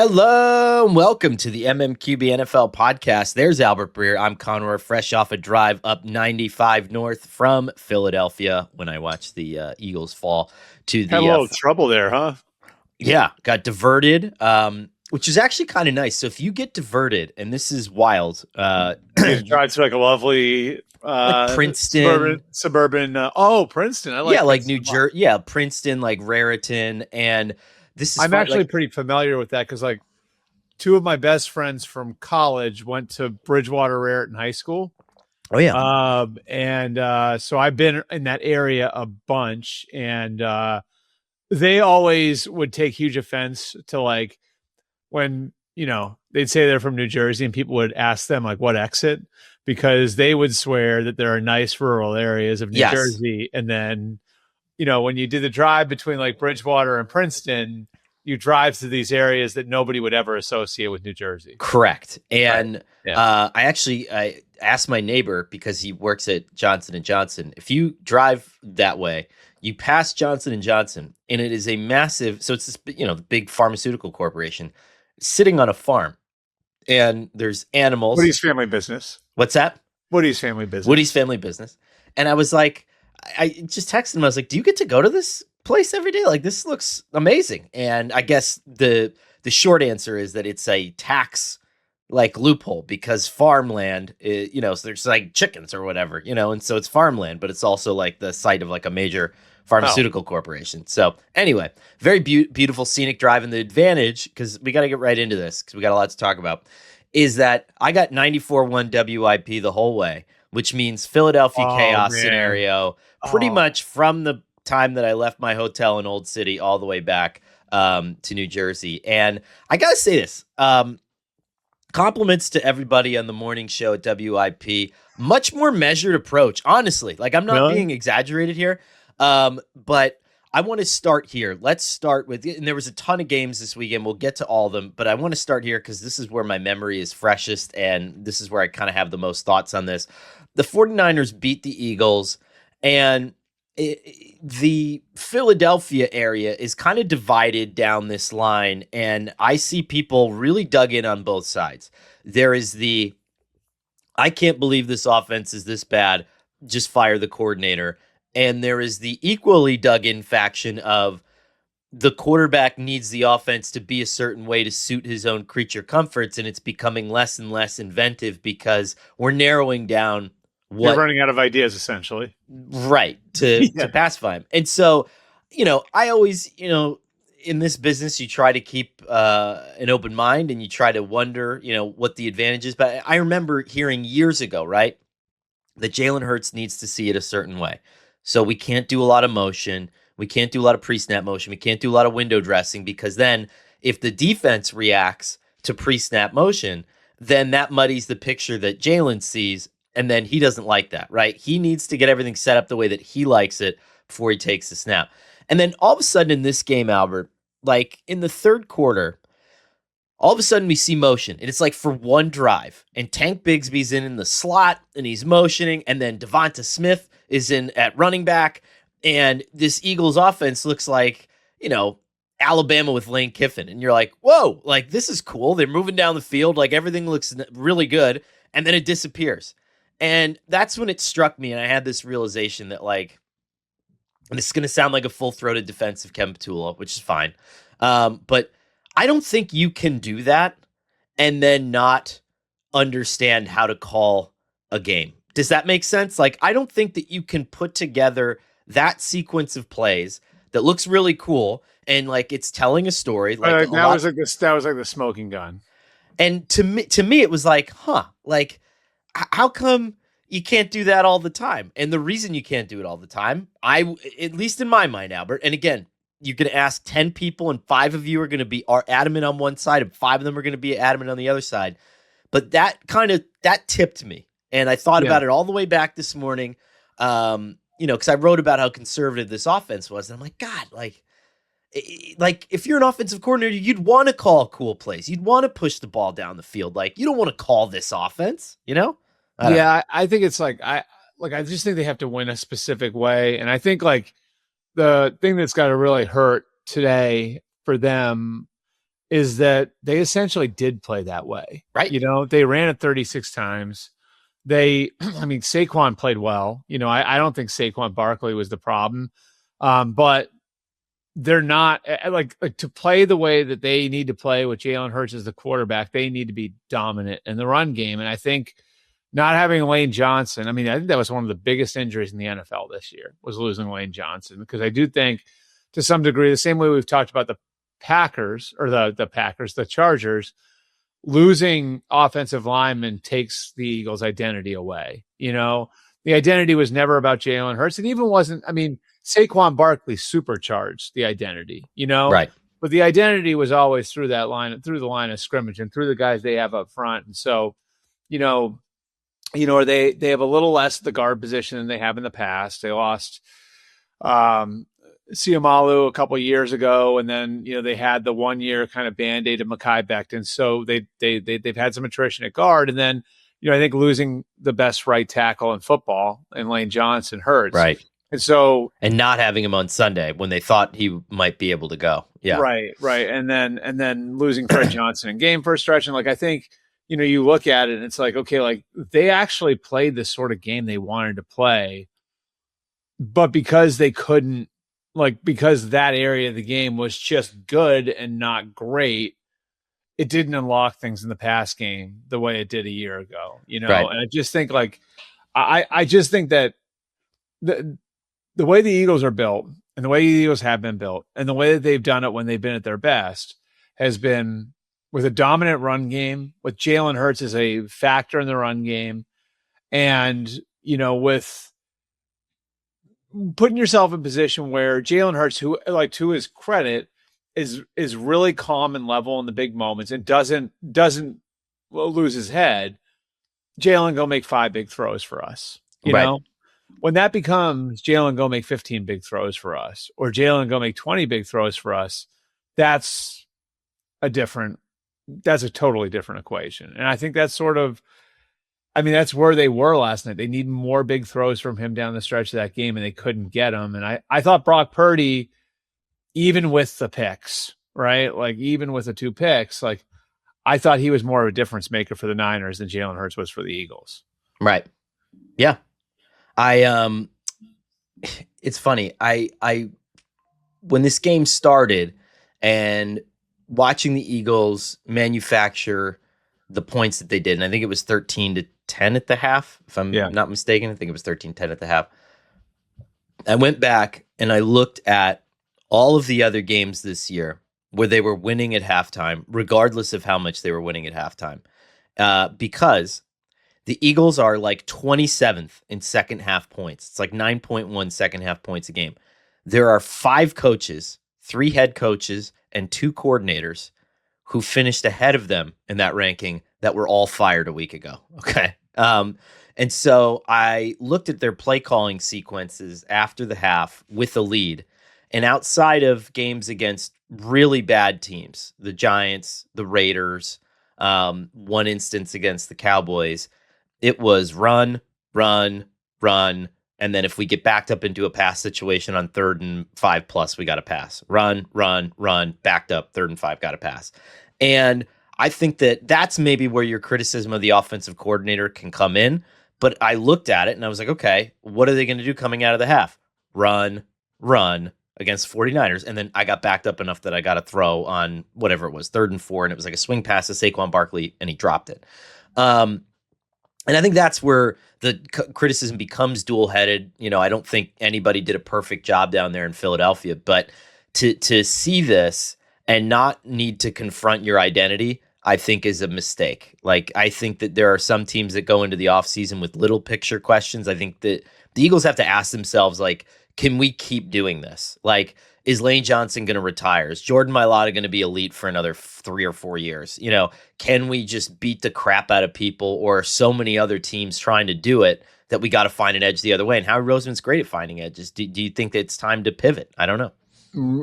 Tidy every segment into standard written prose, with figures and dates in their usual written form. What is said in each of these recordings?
Hello and welcome to the MMQB NFL podcast. There's Albert Breer. I'm Conor, fresh off a drive up 95 north from Philadelphia when I watched the Eagles fall to the... Had a little trouble there, huh? Yeah, got diverted, which is actually kind of nice. So if you get diverted, and this is wild... you drive to like a lovely... like Princeton. Suburban Princeton. I like like New Jersey. Yeah, Princeton, like Raritan, and... I'm actually pretty familiar with that because, like, two of my best friends from college went to Bridgewater Raritan High School. Oh, yeah. So I've been in that area a bunch, and they always would take huge offense to, like, when, they'd say they're from New Jersey and people would ask them, like, what exit? Because they would swear that there are nice rural areas of New Jersey, and then... when you do the drive between like Bridgewater and Princeton, you drive to these areas that nobody would ever associate with New Jersey. Correct. And I asked my neighbor, because he works at Johnson & Johnson, if you drive that way, you pass Johnson & Johnson, and it is a massive, so it's this, the big pharmaceutical corporation sitting on a farm, and there's animals. Woody's family business. What's that? Woody's family business. Woody's family business. And I was like, I just texted him. I was like, do you get to go to this place every day? Like, this looks amazing. And I guess the short answer is that it's a tax like loophole, because farmland, so there's like chickens or whatever, and so it's farmland, but it's also like the site of like a major pharmaceutical corporation. So anyway, very beautiful scenic drive. And the advantage, because we got to get right into this because we got a lot to talk about, is that I got 94.1 WIP the whole way, which means Philadelphia chaos scenario, pretty much from the time that I left my hotel in Old City all the way back to New Jersey. And I got to say this, compliments to everybody on the morning show at WIP, much more measured approach, honestly. Like, I'm not being exaggerated here, but I want to start here. Let's start with, and there was a ton of games this weekend. We'll get to all of them, but I want to start here because this is where my memory is freshest, and this is where I kind of have the most thoughts on this. The 49ers beat the Eagles, and the Philadelphia area is kind of divided down this line, and I see people really dug in on both sides. There is the, I can't believe this offense is this bad, just fire the coordinator. And there is the equally dug in faction of the quarterback needs the offense to be a certain way to suit his own creature comforts, and it's becoming less and less inventive because we're narrowing down what... You're running out of ideas, essentially. Right, to pacify him. And so, I always, in this business, you try to keep an open mind, and you try to wonder, what the advantage is. But I remember hearing years ago, right, that Jalen Hurts needs to see it a certain way. So we can't do a lot of motion. We can't do a lot of pre-snap motion. We can't do a lot of window dressing, because then if the defense reacts to pre-snap motion, then that muddies the picture that Jalen sees, and then he doesn't like that, right? He needs to get everything set up the way that he likes it before he takes the snap. And then all of a sudden in this game, Albert, like in the third quarter, all of a sudden we see motion, and it's like for one drive, and Tank Bigsby's in the slot, and he's motioning, and then Devonta Smith is in at running back, and this Eagles offense looks like, Alabama with Lane Kiffin, and you're like, whoa, like, this is cool. They're moving down the field, like, everything looks really good, and then it disappears. And that's when it struck me, and I had this realization that, like, and this is going to sound like a full-throated defensive Kevin Patullo, which is fine, but I don't think you can do that and then not understand how to call a game. Does that make sense? Like, I don't think that you can put together that sequence of plays that looks really cool and like it's telling a story. Like that was like the smoking gun. And to me, it was like, like how come you can't do that all the time? And the reason you can't do it all the time, at least in my mind, Albert. And again, you can ask 10 people, and 5 of you are going to be adamant on one side, and 5 of them are going to be adamant on the other side. But that tipped me. And I thought about it all the way back this morning, because I wrote about how conservative this offense was. And I'm like, God, like if you're an offensive coordinator, you'd want to call cool plays. You'd want to push the ball down the field. Like, you don't want to call this offense, I think it's like, I just think they have to win a specific way. And I think like the thing that's got to really hurt today for them is that they essentially did play that way. Right. They ran it 36 times. Saquon played well. I don't think Saquon Barkley was the problem. But they're not like to play the way that they need to play with Jalen Hurts as the quarterback. They need to be dominant in the run game. And I think not having Lane Johnson, I think that was one of the biggest injuries in the NFL this year, was losing Lane Johnson, because I do think to some degree, the same way we've talked about the Packers or the Chargers, losing offensive linemen takes the Eagles' identity away. The identity was never about Jalen Hurts. It even wasn't, Saquon Barkley supercharged the identity, Right. But the identity was always through the line of scrimmage and through the guys they have up front. And so, they have a little less at the guard position than they have in the past. They lost Siamalu a couple of years ago, and then they had the 1 year kind of band-aid of Mekhi Becton. So they've had some attrition at guard, and then I think losing the best right tackle in football in Lane Johnson hurts. Right. And not having him on Sunday when they thought he might be able to go. Yeah. Right. And then losing Fred Johnson in game for a stretch. And I think, you look at it and it's like, okay, they actually played the sort of game they wanted to play, but because they couldn't, because that area of the game was just good and not great, it didn't unlock things in the pass game the way it did a year ago, Right. And I just think I just think that the way the Eagles are built and the way the Eagles have been built and the way that they've done it when they've been at their best has been with a dominant run game, with Jalen Hurts as a factor in the run game, and, with putting yourself in a position where Jalen Hurts, who, to his credit, is really calm and level in the big moments and doesn't lose his head. Jalen, go make 5 big throws for us. You Right. know, when that becomes Jalen, go make 15 big throws for us, or Jalen, go make 20 big throws for us, that's a totally different equation. And I think that's that's where they were last night. They need more big throws from him down the stretch of that game, and they couldn't get them. And I thought Brock Purdy, even with the picks, right? Even with the 2 picks, I thought he was more of a difference maker for the Niners than Jalen Hurts was for the Eagles. Right. Yeah. It's funny. I when this game started and watching the Eagles manufacture the points that they did, and I think it was 13-10 at the half, if I'm not mistaken. I think it was 13-10 at the half. I went back and I looked at all of the other games this year where they were winning at halftime, regardless of how much they were winning at halftime, because the Eagles are 27th in second half points. It's 9.1 second half points a game. There are 5 coaches, 3 head coaches, and 2 coordinators who finished ahead of them in that ranking that were all fired a week ago. Okay. And so I looked at their play calling sequences after the half with a lead. And outside of games against really bad teams, the Giants, the Raiders, one instance against the Cowboys, it was run, run, run. And then if we get backed up into a pass situation on 3rd and 5+, we got to pass. Run, run, run, backed up, 3rd and 5, got to pass. And I think that that's maybe where your criticism of the offensive coordinator can come in. But I looked at it and I was like, okay, what are they going to do coming out of the half? Run, run against 49ers. And then I got backed up enough that I got to throw on whatever it was, 3rd and 4. And it was a swing pass to Saquon Barkley and he dropped it. And I think that's where the criticism becomes dual-headed. I don't think anybody did a perfect job down there in Philadelphia, but to see this and not need to confront your identity, I think is a mistake. I think that there are some teams that go into the offseason with little picture questions. I think that the Eagles have to ask themselves, can we keep doing this? Is Lane Johnson going to retire? Is Jordan Mailata going to be elite for another 3 or 4 years? Can we just beat the crap out of people, or so many other teams trying to do it that we got to find an edge the other way? And Howie Roseman's great at finding edges. Do you think that it's time to pivot? I don't know.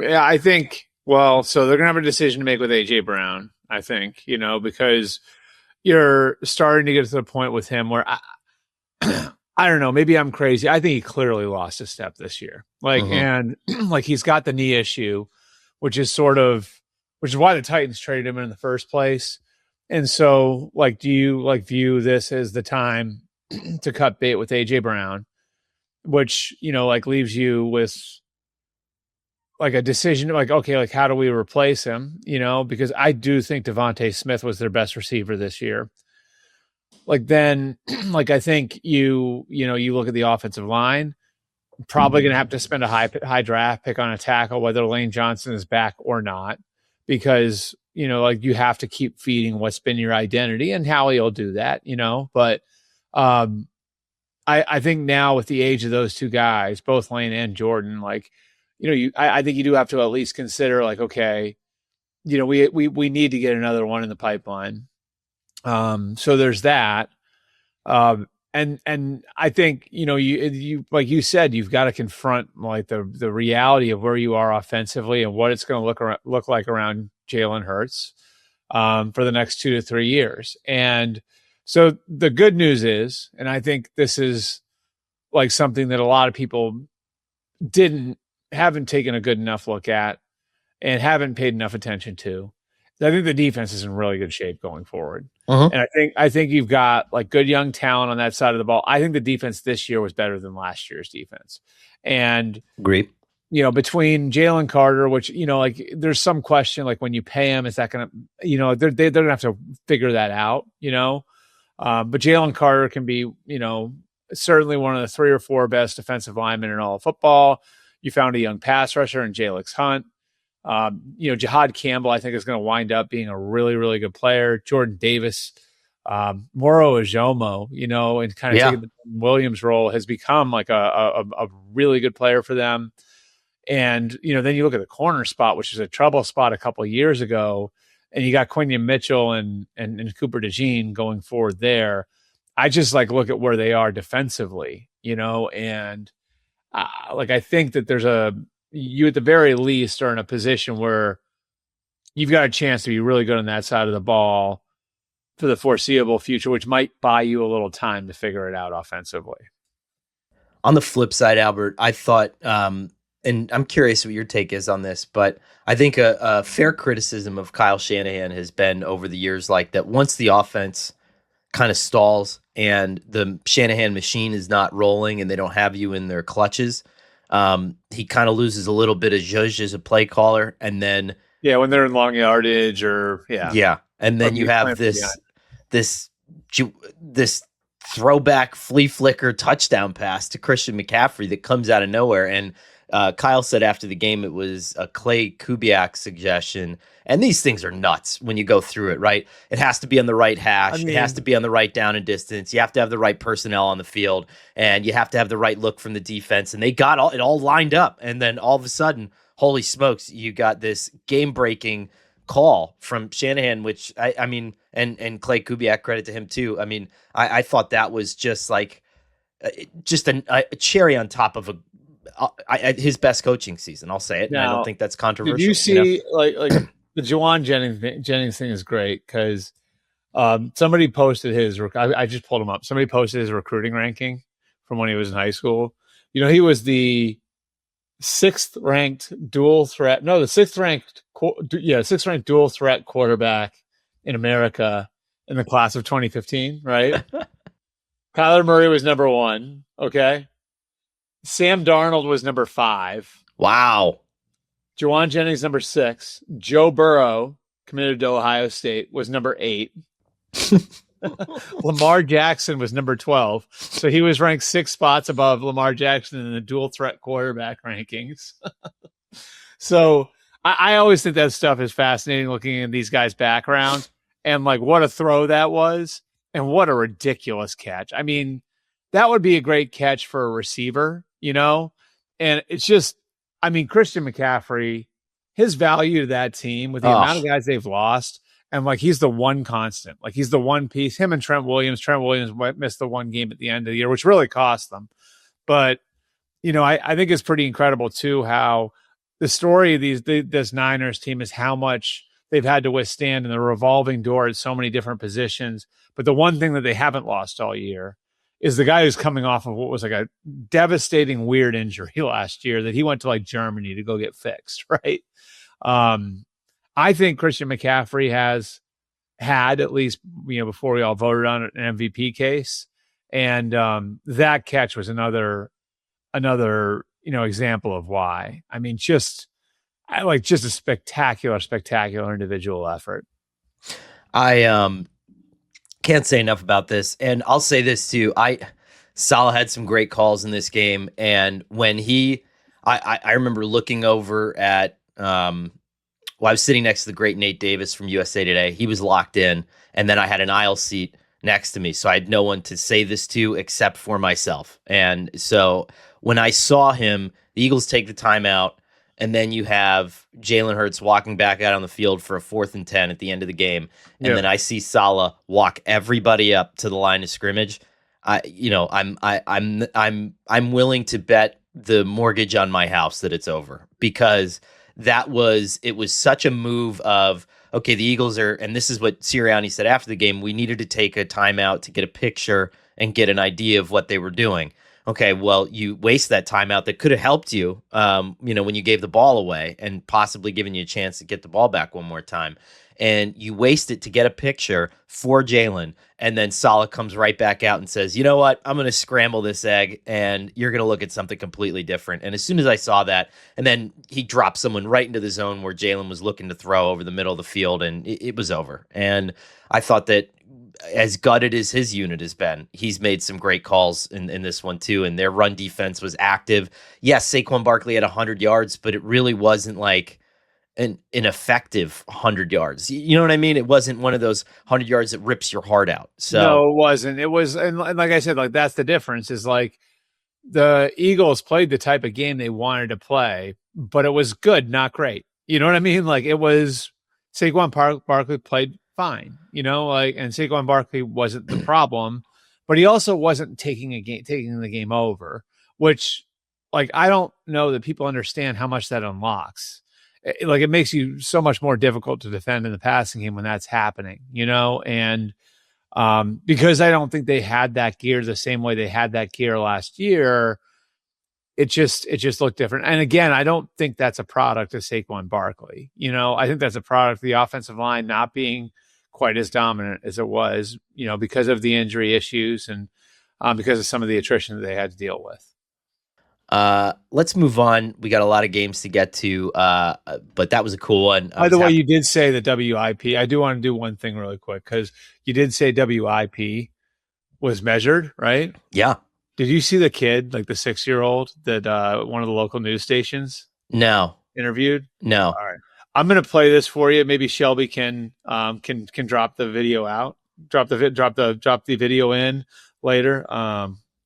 Yeah, I think, so they're going to have a decision to make with A.J. Brown, I think, because you're starting to get to the point with him where I don't know, maybe I'm crazy. I think he clearly lost a step this year. And he's got the knee issue, which is sort of which is why the Titans traded him in the first place. And so, like, do you like view this as the time to cut bait with AJ Brown, which, you know, like leaves you with like a decision, like, okay, like how do we replace him? You know, because I do think Devontae Smith was their best receiver this year. Like then, like I think you look at the offensive line, probably going to have to spend a high draft pick on a tackle, whether Lane Johnson is back or not, because, you know, like you have to keep feeding what's been your identity, and Howie will do that, you know, but I think now with the age of those two guys, both Lane and Jordan, like, you know, I think you do have to at least consider like, okay, you know, we need to get another one in the pipeline. So there's that. And I think, you know, you like you said, you've got to confront like the reality of where you are offensively and what it's going to look like around Jalen Hurts for the next 2 to 3 years. And so the good news is, and I think this is like something that a lot of people haven't taken a good enough look at and haven't paid enough attention to. I think the defense is in really good shape going forward. Uh-huh. And I think you've got like good young talent on that side of the ball. I think the defense this year was better than last year's defense. And Agree. You know, between Jalen Carter, which, you know, like there's some question, like when you pay him, is that going to, you know, they're going to have to figure that out, you know? But Jalen Carter can be, you know, certainly one of the 3 or 4 best defensive linemen in all of football. You found a young pass rusher in Jalix Hunt. You know, Jihad Campbell, I think, is going to wind up being a really, really good player. Jordan Davis, Moro Ajomo, you know, and kind of taking the Williams role, has become like a really good player for them. And, you know, then you look at the corner spot, which is a trouble spot a couple of years ago, and you got Quinion Mitchell and Cooper DeJean going forward there. I just like look at where they are defensively, you know, and like I think that you at the very least are in a position where you've got a chance to be really good on that side of the ball for the foreseeable future, which might buy you a little time to figure it out offensively. On the flip side, Albert, I thought, and I'm curious what your take is on this, but I think a fair criticism of Kyle Shanahan has been over the years like that once the offense kind of stalls and the Shanahan machine is not rolling and they don't have you in their clutches, he kind of loses a little bit of zhuzh as a play caller. And then when they're in long yardage and then you have this throwback flea flicker touchdown pass to Christian McCaffrey that comes out of nowhere. And Kyle said after the game it was a Clay Kubiak suggestion. And these things are nuts when you go through it, right? It has to be on the right hash. It has to be on the right down and distance. You have to have the right personnel on the field, and you have to have the right look from the defense. And they got it all lined up. And then all of a sudden, holy smokes, you got this game-breaking call from Shanahan, which I mean, and Clay Kubiak, credit to him too. I mean, I thought that was just like just a cherry on top of his best coaching season. I'll say it. Now, and I don't think that's controversial. Did you see like the Juwan Jennings thing is great because somebody posted his. I just pulled him up. Somebody posted his recruiting ranking from when he was in high school. You know, he was the sixth ranked dual threat quarterback in America in the class of 2015, right? Kyler Murray was number 1. Okay. Sam Darnold was number 5. Wow. Juwan Jennings, number 6. Joe Burrow, committed to Ohio State, was number 8. Lamar Jackson was number 12. So he was ranked 6 spots above Lamar Jackson in the dual threat quarterback rankings. So I always think that stuff is fascinating, looking at these guys' backgrounds and like what a throw that was and what a ridiculous catch. I mean, that would be a great catch for a receiver, you know? And it's just, I mean, Christian McCaffrey, his value to that team with the amount of guys they've lost, and like he's the one constant, like he's the one piece. Him and Trent Williams missed the one game at the end of the year, which really cost them. But, you know, I think it's pretty incredible too how the story of this Niners team is how much they've had to withstand in the revolving door at so many different positions. But the one thing that they haven't lost all year is the guy who's coming off of what was like a devastating weird injury last year that he went to like Germany to go get fixed, right? I think Christian McCaffrey has had, at least, before we all voted on it, an MVP case. And that catch was another example of why. I mean, just a spectacular individual effort. I can't say enough about this, and I'll say this too. Salah had some great calls in this game, and when I remember looking over at I was sitting next to the great Nate Davis from USA Today. He was locked in, and then I had an aisle seat next to me, so I had no one to say this to except for myself. And so when I saw him, the Eagles take the timeout, and then you have Jalen Hurts walking back out on the field for a 4th and 10 at the end of the game, and then I see Salah walk everybody up to the line of scrimmage. I'm willing to bet the mortgage on my house that it's over, because it was such a move of, okay, the Eagles are, and this is what Sirianni said after the game, we needed to take a timeout to get a picture and get an idea of what they were doing. Okay, well, you waste that timeout that could have helped you, when you gave the ball away and possibly given you a chance to get the ball back one more time. And you waste it to get a picture for Jalen, and then Salah comes right back out and says, you know what, I'm going to scramble this egg, and you're going to look at something completely different. And as soon as I saw that, and then he dropped someone right into the zone where Jalen was looking to throw over the middle of the field, and it was over. And I thought that, as gutted as his unit has been, he's made some great calls in this one too, and their run defense was active. Yes, Saquon Barkley had 100 yards, but it really wasn't like an effective 100 yards. You know what I mean? It wasn't one of those 100 yards that rips your heart out. So no, it wasn't. It was, and like I said, like that's the difference. Is like the Eagles played the type of game they wanted to play, but it was good, not great. You know what I mean? Like it was Saquon Barkley played fine, and Saquon Barkley wasn't the problem, but he also wasn't taking the game over, which, like, I don't know that people understand how much that unlocks. Like, it makes you so much more difficult to defend in the passing game when that's happening, and because I don't think they had that gear the same way they had that gear last year. It just looked different. And again, I don't think that's a product of Saquon Barkley. I think that's a product of the offensive line not being quite as dominant as it was, because of the injury issues and because of some of the attrition that they had to deal with. Let's move on. We got a lot of games to get to, but that was a cool one. By the way, you did say the WIP. I do want to do one thing really quick, because you did say WIP was measured, right? Yeah. Did you see the kid, like the 6-year-old that one of the local news stations interviewed? No. All right. I'm going to play this for you. Maybe Shelby can drop the video out. Drop the video in later.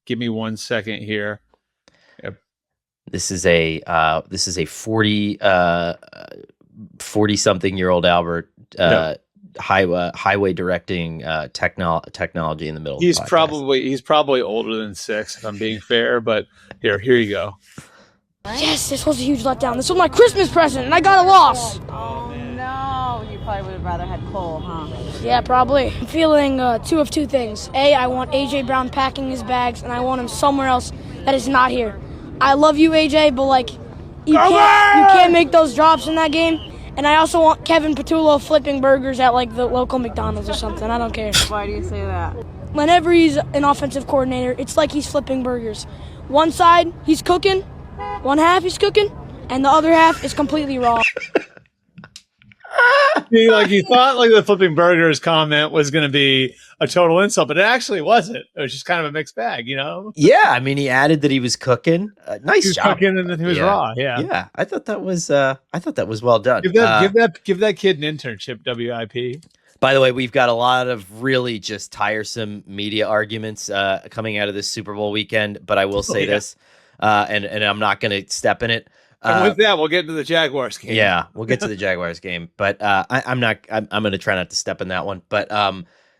Give me 1 second here. Yep. This is a 40-something-year-old Albert highway directing technology in the middle. He's of the podcast. he's probably older than 6, if I'm being fair. But here you go. Yes, this was a huge letdown. This was my Christmas present, and I got a loss. Oh, no. You probably would have rather had Cole, huh? Yeah, probably. I'm feeling two of two things. A, I want A.J. Brown packing his bags, and I want him somewhere else that is not here. I love you, A.J., but, like, you can't make those drops in that game. And I also want Kevin Patullo flipping burgers at, like, the local McDonald's or something. I don't care. Why do you say that? Whenever he's an offensive coordinator, it's like he's flipping burgers. One side, he's cooking. One half he's cooking, and the other half is completely raw. See, like, you thought like the flipping burgers comment was going to be a total insult, but it actually wasn't. It was just kind of a mixed bag, Yeah, I mean, he added that he was cooking. Nice he was job. cooking and then he was raw. Yeah. I thought that was well done. Give that kid an internship. WIP. By the way, we've got a lot of really just tiresome media arguments coming out of this Super Bowl weekend, but I will say this. And I'm not going to step in it. And with that, we'll get to the Jaguars game. Yeah, we'll get to the Jaguars game, but I'm going to try not to step in that one. But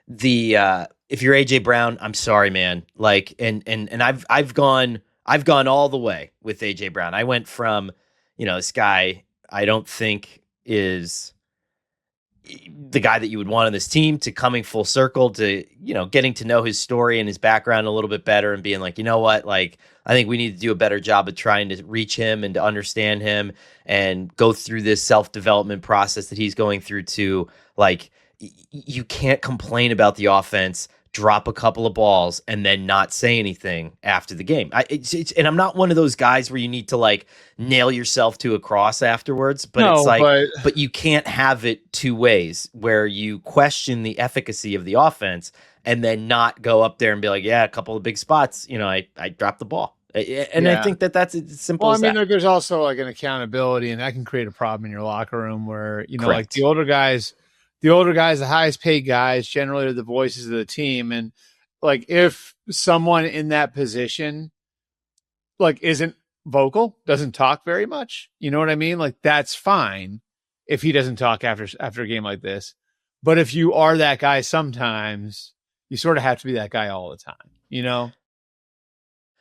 if you're AJ Brown, I'm sorry, man. Like, and I've gone all the way with AJ Brown. I went from, this guy I don't think is. the guy that you would want on this team to coming full circle to, getting to know his story and his background a little bit better and being like, you know what, like, I think we need to do a better job of trying to reach him and to understand him and go through this self-development process that he's going through to, like, you can't complain about the offense, drop a couple of balls, and then not say anything after the game. And I'm not one of those guys where you need to, like, nail yourself to a cross afterwards, but but you can't have it two ways where you question the efficacy of the offense and then not go up there and be like, yeah, a couple of big spots, I dropped the ball. And I think that's as simple as that. There's also like an accountability, and that can create a problem in your locker room where, like the older guys, the highest paid guys generally are the voices of the team. And like, if someone in that position, like, isn't vocal, doesn't talk very much, you know what I mean? Like, that's fine if he doesn't talk after a game like this. But if you are that guy, sometimes you sort of have to be that guy all the time,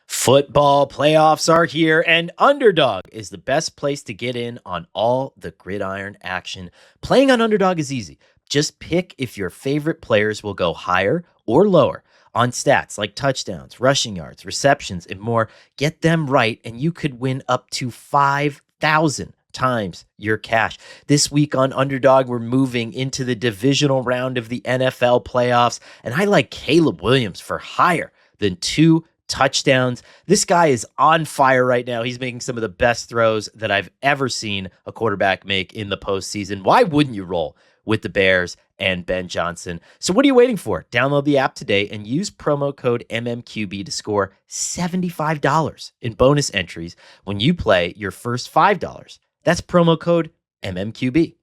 Football playoffs are here, and Underdog is the best place to get in on all the gridiron action. Playing on Underdog is easy. Just pick if your favorite players will go higher or lower on stats like touchdowns, rushing yards, receptions, and more. Get them right, and you could win up to 5,000 times your cash. This week on Underdog, we're moving into the divisional round of the NFL playoffs, and I like Caleb Williams for higher than 2 touchdowns. This guy is on fire right now. He's making some of the best throws that I've ever seen a quarterback make in the postseason. Why wouldn't you roll with the Bears and Ben Johnson? So what are you waiting for? Download the app today and use promo code MMQB to score $75 in bonus entries when you play your first $5. That's promo code MMQB.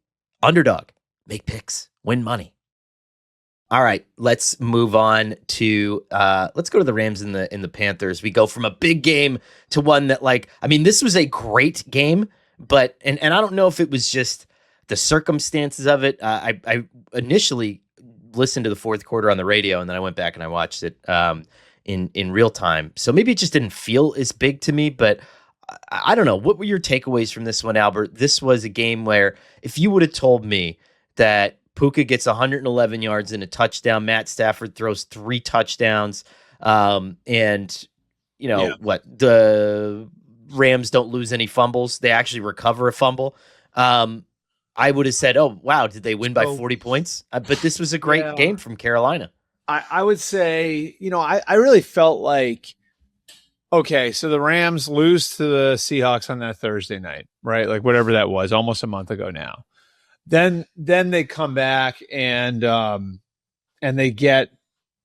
Underdog. Make picks. Win money. All right, let's move on to let's go to the Rams and the Panthers. We go from a big game to one that, like, I mean, this was a great game, but and I don't know if it was just the circumstances of it. I initially listened to the fourth quarter on the radio, and then I went back and I watched it in real time. So maybe it just didn't feel as big to me, but I don't know. What were your takeaways from this one, Albert? This was a game where if you would have told me that Puka gets 111 yards and a touchdown, Matt Stafford throws 3 touchdowns, and what, the Rams don't lose any fumbles. They actually recover a fumble. I would have said, oh, wow, did they win by 40 points? But this was a great game from Carolina. I would say, I really felt like, okay, so the Rams lose to the Seahawks on that Thursday night, right? Like whatever that was, almost a month ago now. Then they come back and they get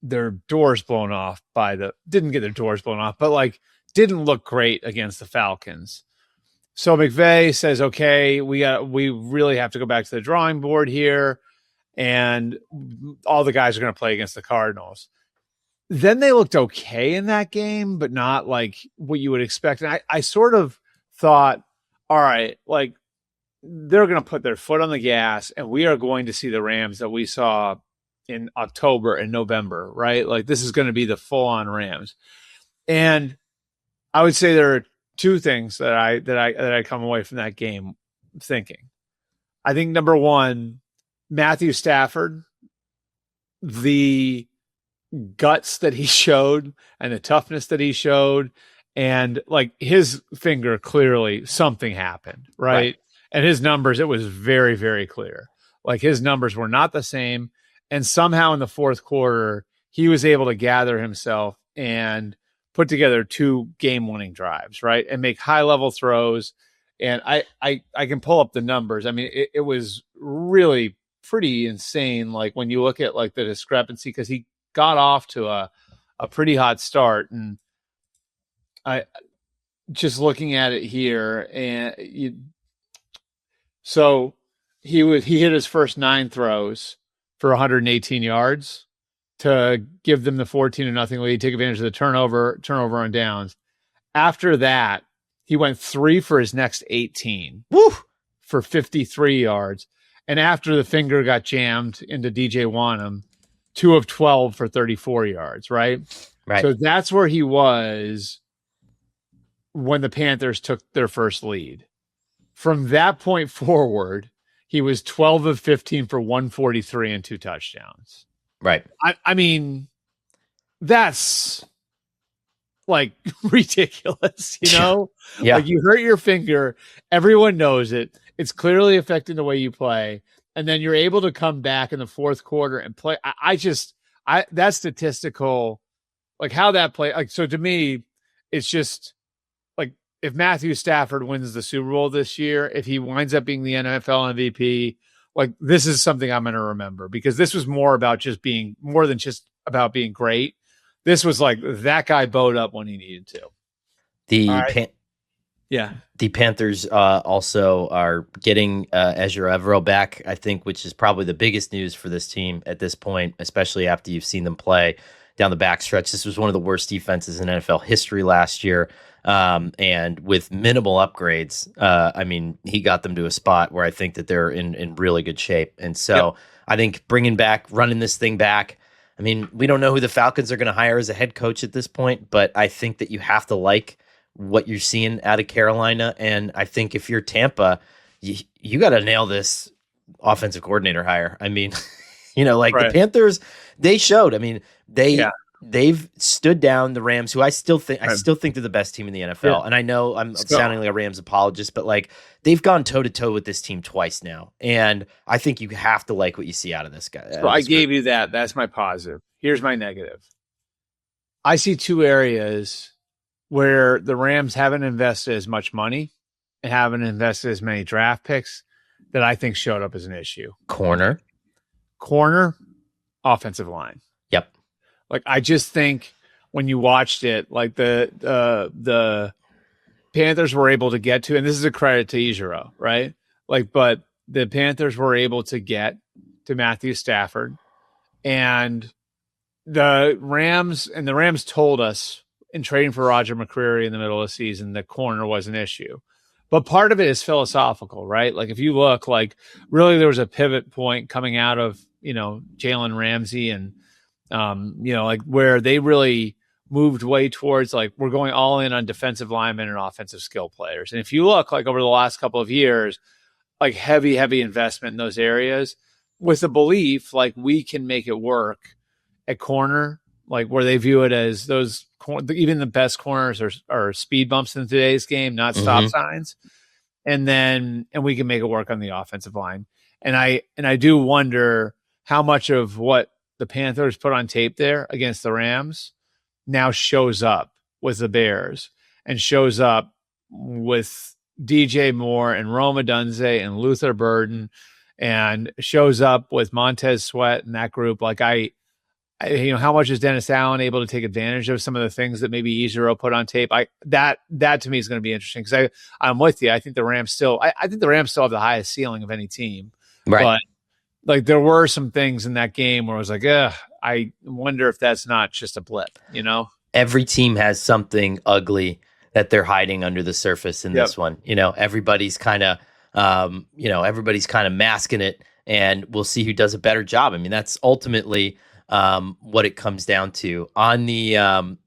their doors blown off didn't get their doors blown off, but like didn't look great against the Falcons. So McVay says, okay, we really have to go back to the drawing board here, and all the guys are going to play against the Cardinals. Then they looked okay in that game, but not like what you would expect. And I sort of thought, all right, like, they're going to put their foot on the gas, and we are going to see the Rams that we saw in October and November, right? Like, this is going to be the full-on Rams. And I would say there are 2 things that I come away from that game thinking. I think number 1, Matthew Stafford, the guts that he showed and the toughness that he showed, and like his finger, clearly something happened, right? And his numbers, it was very, very clear. Like, his numbers were not the same. And somehow in the fourth quarter, he was able to gather himself and put together 2 game-winning drives, right? And make high-level throws. And I can pull up the numbers. I mean, it was really pretty insane. Like, when you look at like the discrepancy, because he got off to a pretty hot start. And I just looking at it here, and so he hit his first 9 throws for 118 yards to give them the 14-0 lead, take advantage of the turnover on downs. After that, he went 3 for his next 18 for 53 yards. And after the finger got jammed into DJ Wanham, 2 of 12 for 34 yards, right? Right. So that's where he was when the Panthers took their first lead. From that point forward, he was 12 of 15 for 143 and 2 touchdowns. Right. I mean, that's like ridiculous, you know? Yeah. Like you hurt your finger, everyone knows it. It's clearly affecting the way you play. And then you're able to come back in the fourth quarter and play. That statistical, like how that play, like, so to me, it's just like if Matthew Stafford wins the Super Bowl this year, if he winds up being the NFL MVP, like this is something I'm going to remember, because this was more than just about being great. This was like that guy bowed up when he needed to. The Panthers also are getting Ezra Evero back, I think, which is probably the biggest news for this team at this point, especially after you've seen them play down the backstretch. This was one of the worst defenses in NFL history last year. And with minimal upgrades, I mean, he got them to a spot where I think that they're in really good shape. And so I think running this thing back, I mean, we don't know who the Falcons are going to hire as a head coach at this point, but I think that you have to like what you're seeing out of Carolina. And I think if you're Tampa, you got to nail this offensive coordinator hire. I mean, the Panthers, they showed, I mean, they've stood down the Rams, who I still think they're the best team in the NFL. Yeah. And I know I'm sounding like a Rams apologist, but like they've gone toe to toe with this team twice now. And I think you have to like what you see out of this guy. So I gave you that. That's my positive. Here's my negative. I see two areas where the Rams haven't invested as much money and haven't invested as many draft picks that I think showed up as an issue. Corner, offensive line. Yep. Like, I just think when you watched it, like the Panthers were able to get to, and this is a credit to Ejiro, right? Like, but the Panthers were able to get to Matthew Stafford, and the Rams told us in trading for Roger McCreary in the middle of the season that corner was an issue. But part of it is philosophical, right? Like if you look, like really there was a pivot point coming out of, Jalen Ramsey and, like where they really moved way towards like, we're going all in on defensive linemen and offensive skill players. And if you look like over the last couple of years, like heavy investment in those areas with the belief, like we can make it work at corner, like where they view it as those, even the best corners are speed bumps in today's game, not stop signs. And we can make it work on the offensive line. And I do wonder how much of what the Panthers put on tape there against the Rams now shows up with the Bears and shows up with DJ Moore and Rome Odunze and Luther Burden and shows up with Montez Sweat and that group. Like how much is Dennis Allen able to take advantage of some of the things that maybe Ejiro put on tape? That to me is going to be interesting, because I'm with you. I think the Rams still have the highest ceiling of any team. Right. But like there were some things in that game where I was like, I wonder if that's not just a blip, Every team has something ugly that they're hiding under the surface in this one. Everybody's kind of masking it, and we'll see who does a better job. I mean, that's ultimately what it comes down to. On the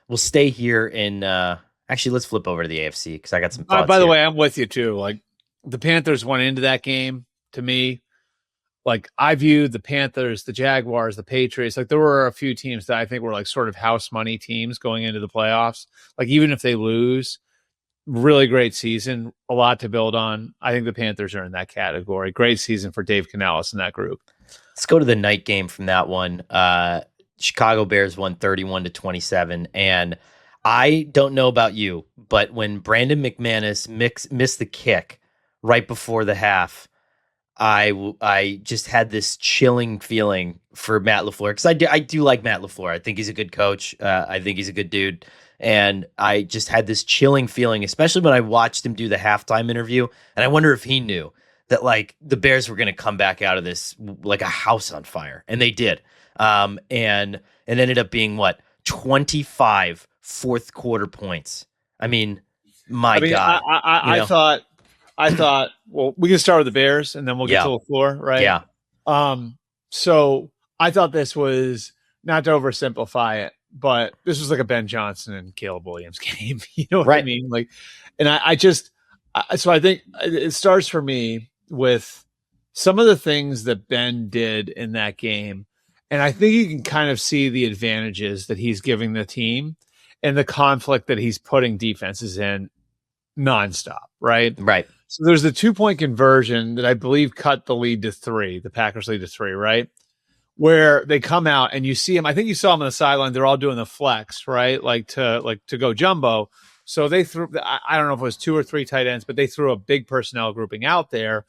we'll stay here in actually let's flip over to the AFC, because I got some thoughts by the here. way, I'm with you too. Like the Panthers went into that game, to me, like I viewed the Panthers, the Jaguars, the Patriots, like there were a few teams that I think were like sort of house money teams going into the playoffs. Like even if they lose, really great season, a lot to build on. I think the Panthers are in that category. Great season for Dave Canales in that group. Let's go to the night game from that one. Chicago Bears won 31-27. And I don't know about you, but when Brandon McManus missed the kick right before the half, I just had this chilling feeling for Matt LaFleur, because I do like Matt LaFleur. I think he's a good coach. I think he's a good dude. And I just had this chilling feeling, especially when I watched him do the halftime interview. And I wonder if he knew that like the Bears were going to come back out of this like a house on fire. And they did. And it ended up being 25 fourth quarter points. I mean, God. I thought, well, we can start with the Bears and then we'll get to LaFleur, right? Yeah. So I thought this was, not to oversimplify it, but this was like a Ben Johnson and Caleb Williams game. You know what I mean? Like, and I think it starts for me. with some of the things that Ben did in that game. And I think you can kind of see the advantages that he's giving the team and the conflict that he's putting defenses in nonstop, right? Right. So there's the 2-point conversion that I believe cut the lead to 3, the Packers lead to 3, right? Where they come out and you see him. I think you saw him on the sideline. They're all doing the flex, right? Like to go jumbo. So they threw, I don't know if it was 2 or 3 tight ends, but they threw a big personnel grouping out there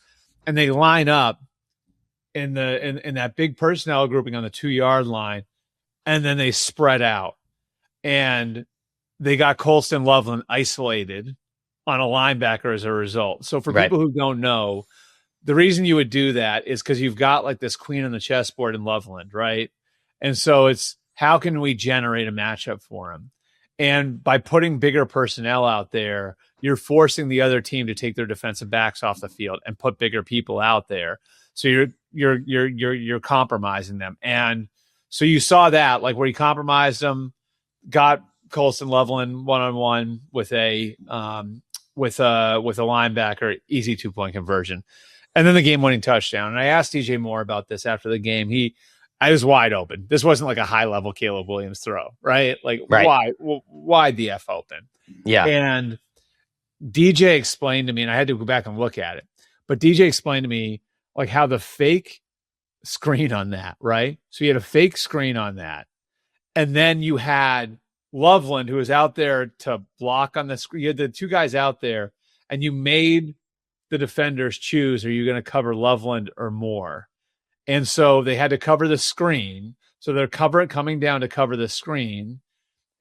and they line up in that big personnel grouping on the 2-yard line. And then they spread out and they got Colston Loveland isolated on a linebacker as a result. So for people who don't know, the reason you would do that is because you've got like this queen on the chessboard in Loveland, right? And so it's how can we generate a matchup for him? And by putting bigger personnel out there, you're forcing the other team to take their defensive backs off the field and put bigger people out there. So you're compromising them. And so you saw that, like where he compromised them, got Colston Loveland one-on-one with a linebacker, easy 2-point conversion. And then the game-winning touchdown. And I asked DJ Moore about this after the game. I was wide open. This wasn't like a high-level Caleb Williams throw, right? Like, why the F open? Yeah. And DJ explained to me, and I had to go back and look at it, but DJ explained to me like how the fake screen on that, right? So you had a fake screen on that. And then you had Loveland, who was out there to block on the screen. You had the 2 guys out there, and you made the defenders choose, are you going to cover Loveland or Moore? And so they had to cover the screen. So they're coming down to cover the screen.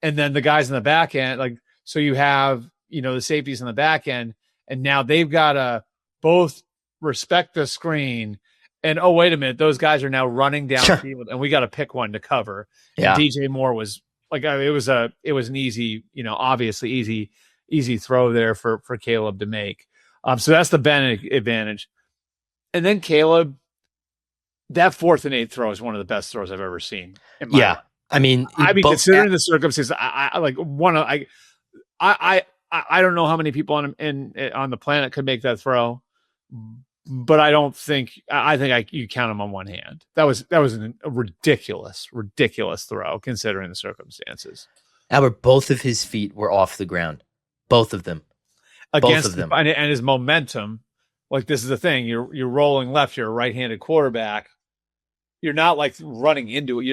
And then the guys in the back end, like, so you have, the safeties in the back end, and now they've got to both respect the screen. And, oh, wait a minute, those guys are now running downfield and we got to pick one to cover. Yeah. And DJ Moore was like, it was an easy, obviously easy throw there for Caleb to make. So that's the Ben advantage. And then Caleb, that 4th and 8 throw is one of the best throws I've ever seen. Yeah. I mean, considering the circumstances, I don't know how many people on the planet could make that throw, but I think you count them on one hand. That was a ridiculous throw considering the circumstances. Albert, both of his feet were off the ground. Both of them. Against and his momentum, like this is the thing, you're rolling left, you're a right-handed quarterback. You're not like running into it.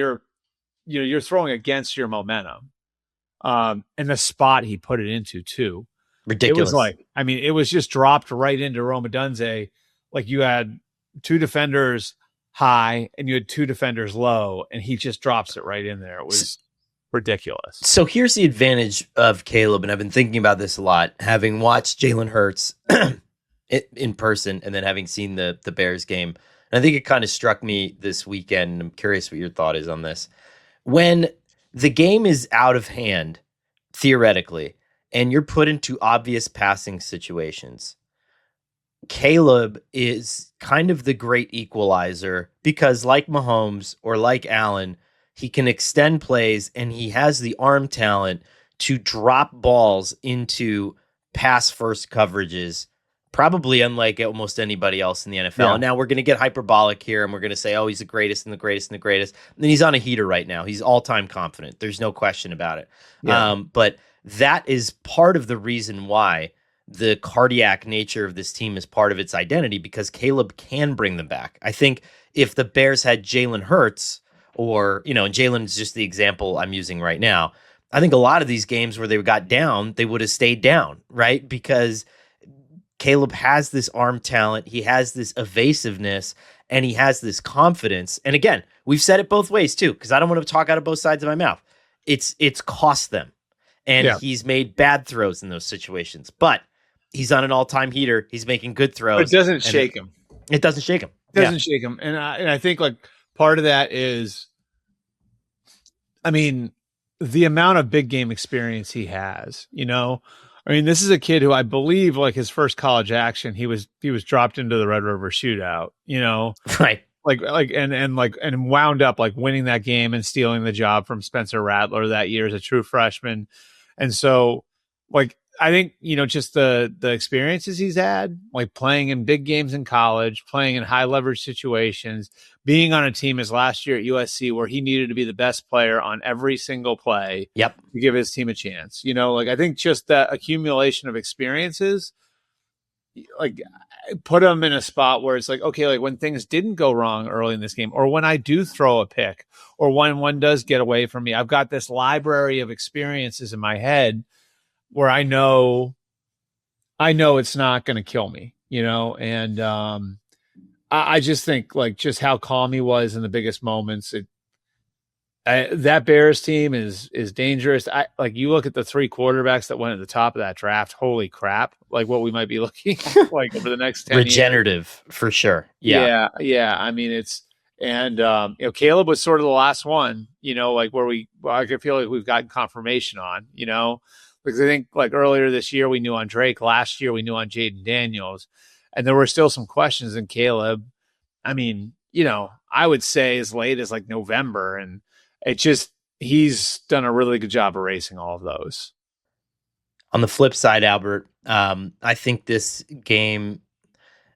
You're throwing against your momentum. And the spot he put it into too. Ridiculous. It was just dropped right into Rome Odunze. Like you had 2 defenders high and you had 2 defenders low, and he just drops it right in there. It was ridiculous. So here's the advantage of Caleb, and I've been thinking about this a lot, having watched Jalen Hurts in person and then having seen the Bears game. And I think it kind of struck me this weekend. I'm curious what your thought is on this. When the game is out of hand, theoretically, and you're put into obvious passing situations, Caleb is kind of the great equalizer because like Mahomes or like Allen, he can extend plays and he has the arm talent to drop balls into pass first coverages, probably unlike almost anybody else in the NFL. Yeah. And now we're going to get hyperbolic here and we're going to say, oh, he's the greatest and the greatest and the greatest. And then he's on a heater right now. He's all-time confident. There's no question about it. Yeah. But that is part of the reason why the cardiac nature of this team is part of its identity, because Caleb can bring them back. I think if the Bears had Jalen Hurts, or, and Jalen is just the example I'm using right now, I think a lot of these games where they got down, they would have stayed down, right? Because Caleb has this arm talent, he has this evasiveness, and he has this confidence. And again, we've said it both ways too, because I don't want to talk out of both sides of my mouth. It's cost them. And he's made bad throws in those situations. But he's on an all-time heater. He's making good throws. But it doesn't shake him. It doesn't shake him. It doesn't shake him. And I think like part of that is, the amount of big game experience he has, this is a kid who I believe like his first college action, he was dropped into the Red River Shootout, right. And wound up like winning that game and stealing the job from Spencer Rattler that year as a true freshman. And so like, I think, just the experiences he's had, like playing in big games in college, playing in high leverage situations, being on a team his last year at USC where he needed to be the best player on every single play Yep. to give his team a chance. I think just that accumulation of experiences, like, put him in a spot where it's like, okay, like when things didn't go wrong early in this game, or when I do throw a pick, or when one does get away from me, I've got this library of experiences in my head where I know it's not going to kill me, and I just think like just how calm he was in the biggest moments. That Bears team is dangerous. Like you look at the 3 quarterbacks that went at the top of that draft. Holy crap! Like what we might be looking at, like over the next 10 regenerative years. For sure. Yeah. I mean, it's Caleb was sort of the last one. Like where I feel like we've gotten confirmation on. Because I think like earlier this year we knew on Drake. Last year we knew on Jaden Daniels, and there were still some questions in Caleb. I mean, I would say as late as like November, and he's done a really good job erasing all of those. On the flip side, Albert, I think this game,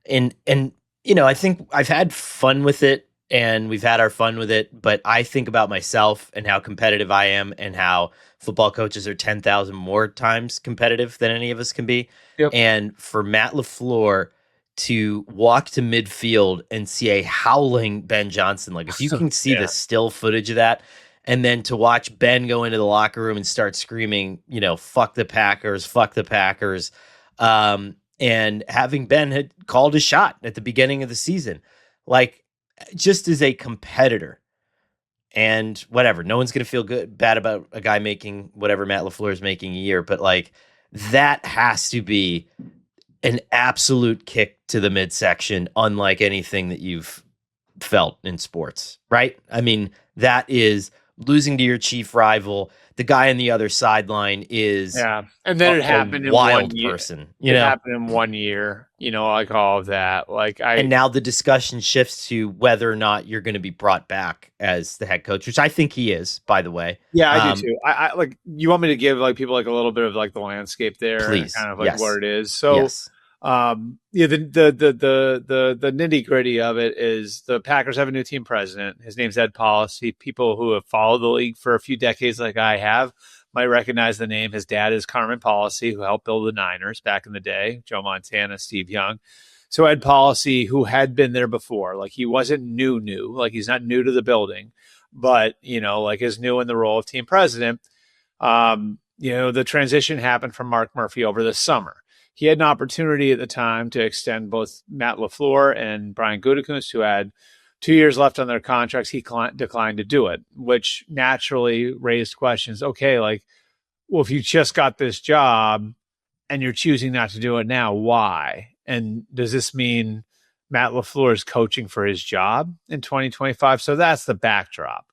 and I think I've had fun with it, and we've had our fun with it, but I think about myself and how competitive I am, and how football coaches are 10,000 more times competitive than any of us can be. Yep. And for Matt LaFleur to walk to midfield and see a howling Ben Johnson, like if you can see the still footage of that, and then to watch Ben go into the locker room and start screaming, fuck the Packers, fuck the Packers. And having Ben had called a shot at the beginning of the season, like just as a competitor. And whatever, no one's going to feel bad about a guy making whatever Matt LaFleur is making a year, but like that has to be an absolute kick to the midsection, unlike anything that you've felt in sports, right? I mean, that is losing to your chief rival. The guy on the other sideline is and then it happened in wild 1 year. Person. It happened in 1 year. Like all of that. And now the discussion shifts to whether or not you're going to be brought back as the head coach, which I think he is, by the way. Yeah, I do too. I like. You want me to give like people like a little bit of like the landscape there, please, and kind of like yes. what it is. So. Yes. The nitty gritty of it is the Packers have a new team president. His name's Ed Policy. People who have followed the league for a few decades, like I have, might recognize the name. His dad is Carmen Policy, who helped build the Niners back in the day. Joe Montana, Steve Young. So Ed Policy, who had been there before, like he wasn't new, like he's not new to the building, but like is new in the role of team president. The transition happened from Mark Murphy over the summer. He had an opportunity at the time to extend both Matt LaFleur and Brian Gutekunst, who had 2 years left on their contracts. He declined to do it, which naturally raised questions. Okay, like, well, if you just got this job and you're choosing not to do it now, why? And does this mean Matt LaFleur is coaching for his job in 2025? So that's the backdrop.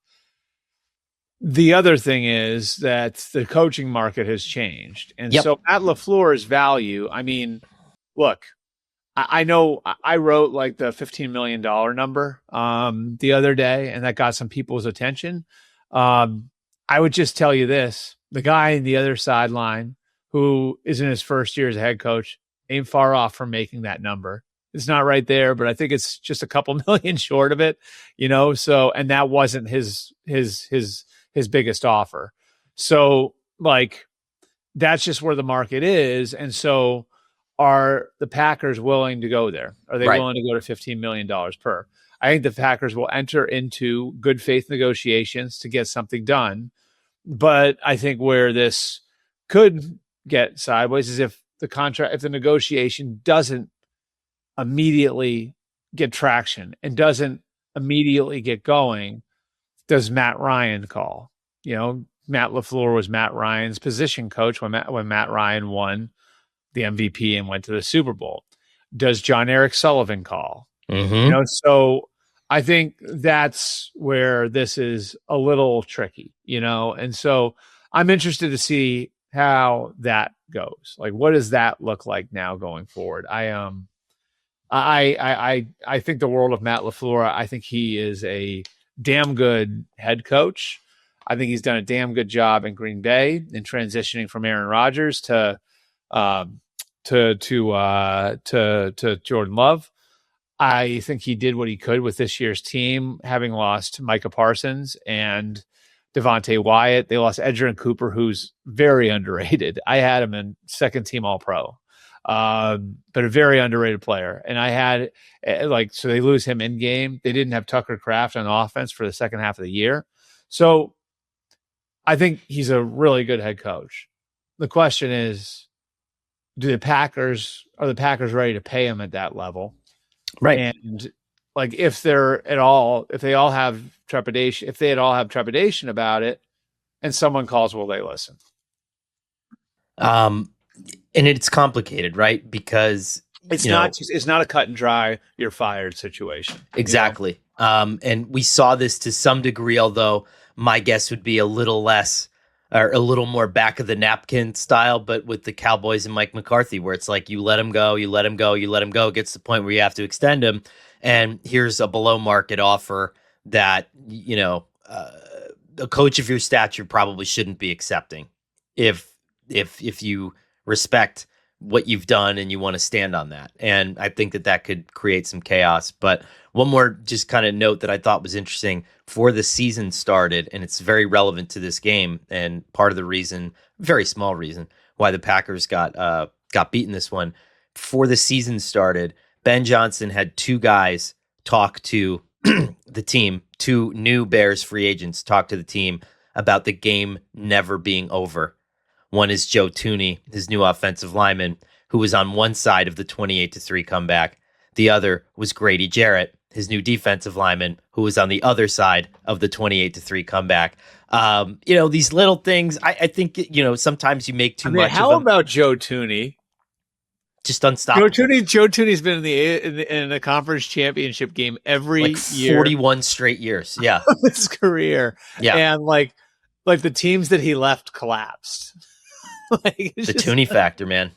The other thing is that the coaching market has changed. And so Matt LaFleur's value, I mean, look, I know I wrote like the $15 million number the other day, and that got some people's attention. I would just tell you this. The guy in the other sideline who is in his first year as a head coach ain't far off from making that number. It's not right there, but I think it's just a couple million short of it, So, and that wasn't his biggest offer. So like, that's just where the market is. And so are the Packers willing to go there? Are they willing to go to $15 million per? I think the Packers will enter into good faith negotiations to get something done. But I think where this could get sideways is if the negotiation doesn't immediately get traction and doesn't immediately get going, does Matt Ryan call? Matt LaFleur was Matt Ryan's position coach when Matt Ryan won the MVP and went to the Super Bowl. Does John Eric Sullivan call? Mm-hmm. So I think that's where this is a little tricky, and so I'm interested to see how that goes. Like, what does that look like now going forward? I think the world of Matt LaFleur. I think he is a damn good head coach. I think he's done a damn good job in Green Bay in transitioning from Aaron Rodgers to to Jordan Love. I think he did what he could with this year's team, having lost Micah Parsons and Devontae Wyatt. They lost Edgerrin Cooper, who's very underrated. I had him in second team All-Pro, but a very underrated player. And I had so they lose him in game. They didn't have Tucker Kraft on offense for the second half of the year. So I think he's a really good head coach. The question is, are the Packers ready to pay him at that level? Right. And like, if they all have trepidation about it, and someone calls, will they listen? And it's complicated, right? Because it's not a cut and dry, you're fired situation. Exactly. And we saw this to some degree, although my guess would be a little less or a little more back of the napkin style, but with the Cowboys and Mike McCarthy, where it's like, you let him go, you let him go, you let him go. It gets to the point where you have to extend him. And here's a below market offer that, a coach of your stature probably shouldn't be accepting if you respect what you've done and you want to stand on that. And I think that could create some chaos. But one more just kind of note that I thought was interesting before the season started, and it's very relevant to this game, and part of the reason, very small reason, why the Packers got beaten this one. Before the season started, Ben Johnson had two guys talk to the team, two new Bears free agents talk to the team about the game never being over. One is Joe Thuney, his new offensive lineman, who was on one side of the 28-3 comeback. The other was Grady Jarrett, his new defensive lineman, who was on the other side of the 28-3 comeback. These little things, I think, sometimes you make too much of them. How about Joe Thuney? Just unstoppable. Joe Thuney's been in the conference championship game every year. 41 straight years. Yeah. Of his career. Yeah. And like the teams that he left collapsed. The Thuney factor, man.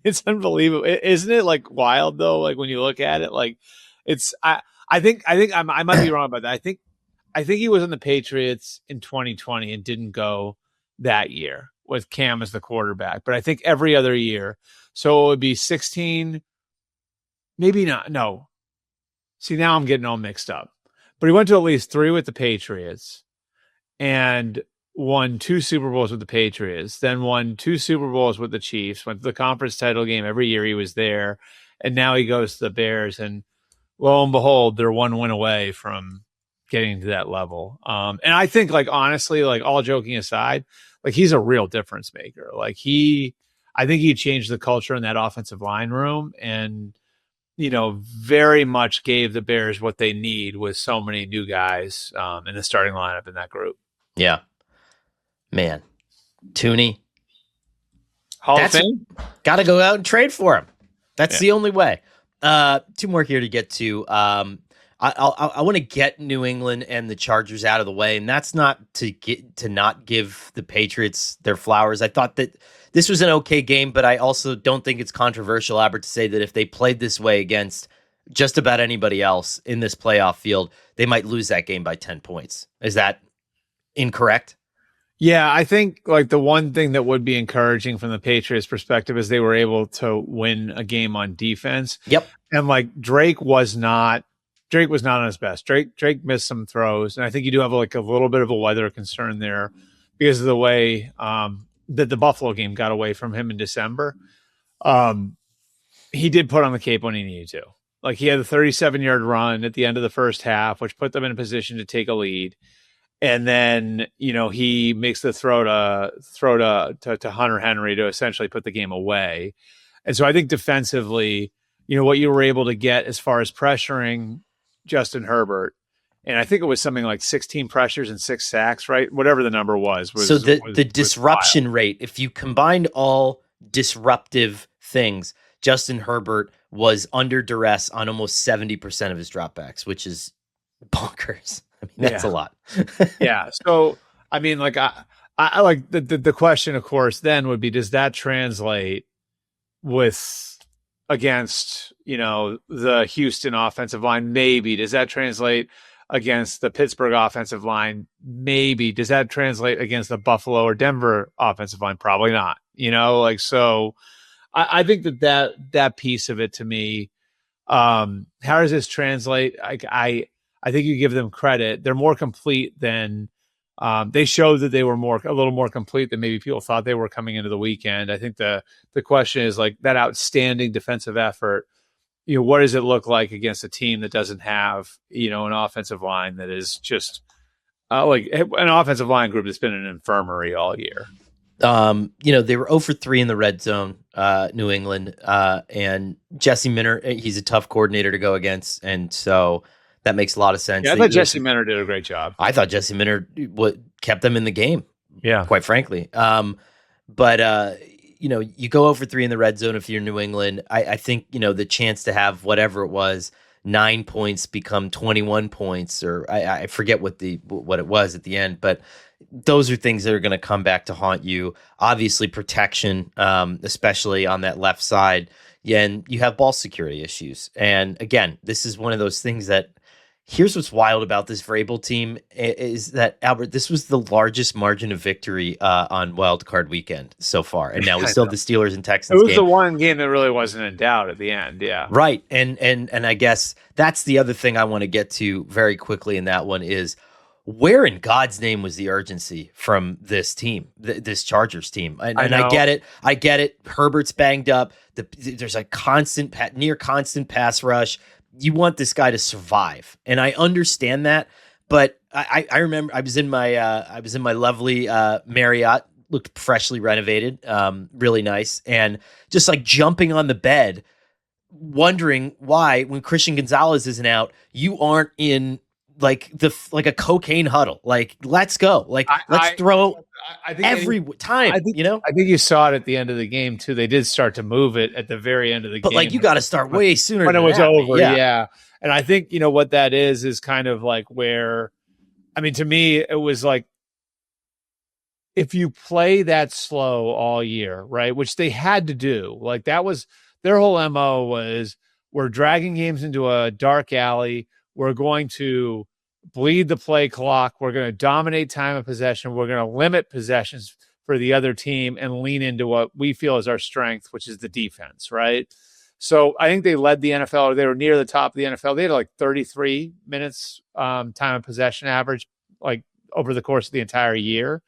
It's unbelievable. Isn't it like wild though? Like when you look at it, like it's, I think I might be wrong about that. I think he was in the Patriots in 2020 and didn't go that year with Cam as the quarterback, but I think every other year. So it would be 16, maybe not. No. See, now I'm getting all mixed up, but he went to at least 3 with the Patriots and won 2 Super Bowls with the Patriots, then won 2 Super Bowls with the Chiefs, went to the conference title game every year he was there, and now he goes to the Bears, and lo and behold, they're 1 win away from getting to that level. And I think, like, honestly, like, all joking aside, like, he's a real difference maker. Like, I think he changed the culture in that offensive line room and, very much gave the Bears what they need with so many new guys in the starting lineup in that group. Yeah. Man, Thuney, Hall of Fame? Got to go out and trade for him. That's the only way. 2 more here to get to. I want to get New England and the Chargers out of the way, and that's not to not give the Patriots their flowers. I thought that this was an okay game, but I also don't think it's controversial, Albert, to say that if they played this way against just about anybody else in this playoff field, they might lose that game by 10 points. Is that incorrect? Yeah, I think like the one thing that would be encouraging from the Patriots perspective is they were able to win a game on defense. Yep. And like Drake was not on his best. Drake missed some throws. And I think you do have like a little bit of a weather concern there because of the way that the Buffalo game got away from him in December. He did put on the cape when he needed to. Like he had a 37-yard run at the end of the first half, which put them in a position to take a lead. And then, he makes the throw to Hunter Henry to essentially put the game away. And so I think defensively, what you were able to get as far as pressuring Justin Herbert, and I think it was something like 16 pressures and 6 sacks, right? Whatever the number was so the disruption rate, if you combined all disruptive things, Justin Herbert was under duress on almost 70% of his dropbacks, which is bonkers. I mean, that's a lot. Yeah. So, I mean, like, I like the question, of course, then would be, does that translate against, the Houston offensive line? Maybe. Does that translate against the Pittsburgh offensive line? Maybe. Does that translate against the Buffalo or Denver offensive line? Probably not, so I think that piece of it to me, how does this translate? I think you give them credit. They're more complete than they showed that they were a little more complete than maybe people thought they were coming into the weekend. I think the question is like that outstanding defensive effort. What does it look like against a team that doesn't have, an offensive line that is just like an offensive line group that's been an infirmary all year? They were 0 for 3 in the red zone, New England, and Jesse Minter, he's a tough coordinator to go against. And so that makes a lot of sense. Yeah, I thought Jesse Minter did a great job. I thought Jesse Minter kept them in the game. Yeah. Quite frankly. But you go 0 for 3 in the red zone if you're New England. I think, the chance to have whatever it was, 9 points become 21 points, or I forget what it was at the end, but those are things that are going to come back to haunt you. Obviously protection, especially on that left side. Yeah, and you have ball security issues. And again, this is one of those things that here's what's wild about this Vrabel team is that, Albert, this was the largest margin of victory on Wild Card Weekend so far. And now we still have the Steelers and Texans game. It was game. the one game that really wasn't in doubt at the end, yeah. Right. And I guess that's the other thing I want to get to very quickly in that one is where in God's name was the urgency from this team, this Chargers team? And I get it. I get it. Herbert's banged up. There's a near constant pass rush. You want this guy to survive, and I understand that. But I remember I was in my lovely Marriott, looked freshly renovated, really nice, and just like jumping on the bed, wondering why when Christian Gonzalez isn't out, you aren't in like a cocaine huddle. Like, let's go. Like, let's throw. I think every time. I think you saw it at the end of the game too. They did start to move it at the very end of the game. But like, you got to start way sooner when than it was that. over. Yeah. And I think what that is kind of like where, I mean, to me, it was like if you play that slow all year, right, which they had to do, like that was their whole MO was we're dragging games into a dark alley. We're going to bleed the play clock. We're going to dominate time of possession. We're going to limit possessions for the other team and lean into what we feel is our strength, which is the defense, right? So I think they led the NFL, or they were near the top of the NFL. They had like 33 minutes time of possession average, like over the course of the entire year.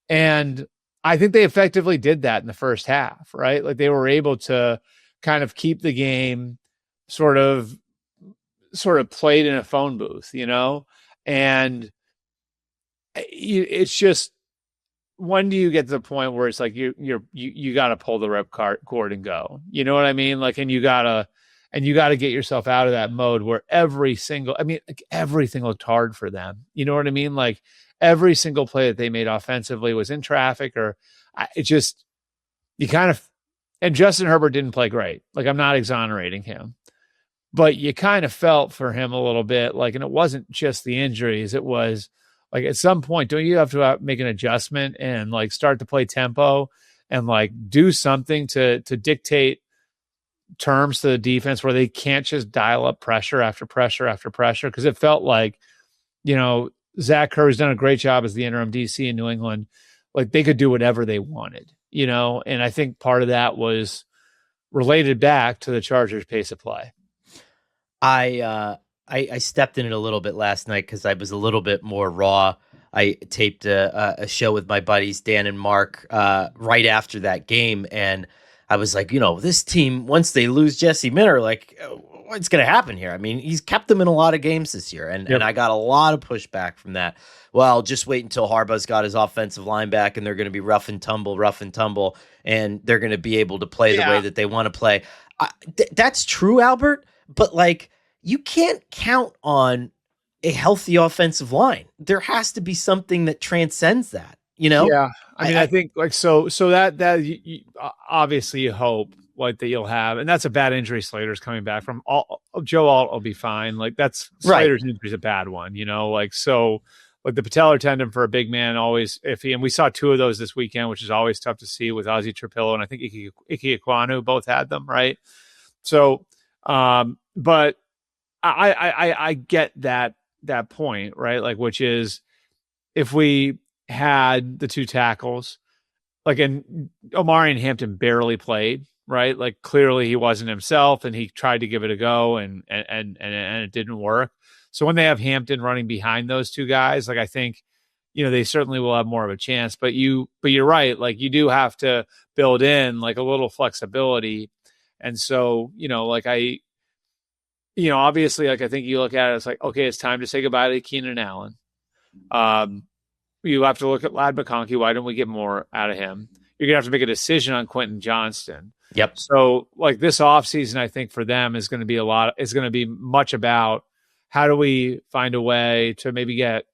And I think they effectively did that in the first half, right? Like they were able to kind of keep the game sort of played in a phone booth, and it's just, when do you get to the point where it's like you got to pull the rep cord and go, you know what I mean? Like, and you gotta get yourself out of that mode where everything looked hard for them. You know what I mean? Like every single play that they made offensively was in traffic, and Justin Herbert didn't play great. Like, I'm not exonerating him, but you kind of felt for him a little bit, like, and it wasn't just the injuries. It was like, at some point, don't you have to make an adjustment and like start to play tempo and like do something to dictate terms to the defense where they can't just dial up pressure after pressure after pressure? Because it felt like, Zach Kerr's done a great job as the interim DC in New England. Like they could do whatever they wanted, and I think part of that was related back to the Chargers' pace of play. I stepped in it a little bit last night because I was a little bit more raw. I taped a show with my buddies Dan and Mark right after that game, and I was like, this team, once they lose Jesse Minter, like, what's going to happen here? I mean, he's kept them in a lot of games this year, and I got a lot of pushback from that. Well, just wait until Harbaugh's got his offensive line back, and they're going to be rough and tumble, and they're going to be able to play the way that they want to play. That's true, Albert, but like, you can't count on a healthy offensive line. There has to be something that transcends that, Yeah. I mean, I think like, so that you, obviously you hope like that you'll have, and that's a bad injury Slater's coming back from. Joe Alt will be fine. Like that's Slater's injury is a bad one, like, so like the patellar tendon for a big man, always iffy. And we saw 2 of those this weekend, which is always tough to see with Ozzie Trapillo. And I think Ike Ekwonu both had them. Right. So, but I get that point, right? Like, which is if we had the 2 tackles, like, and Omari and Hampton barely played, right? Like clearly he wasn't himself, and he tried to give it a go, and it didn't work. So when they have Hampton running behind those two guys, like I think, they certainly will have more of a chance. But you're right. Like you do have to build in like a little flexibility. And so, obviously, like I think you look at it, it's like, okay, it's time to say goodbye to Keenan Allen. You have to look at Ladd McConkey. Why don't we get more out of him? You're gonna have to make a decision on Quentin Johnston. Yep. So like this offseason, I think for them is going to be much about how do we find a way to maybe get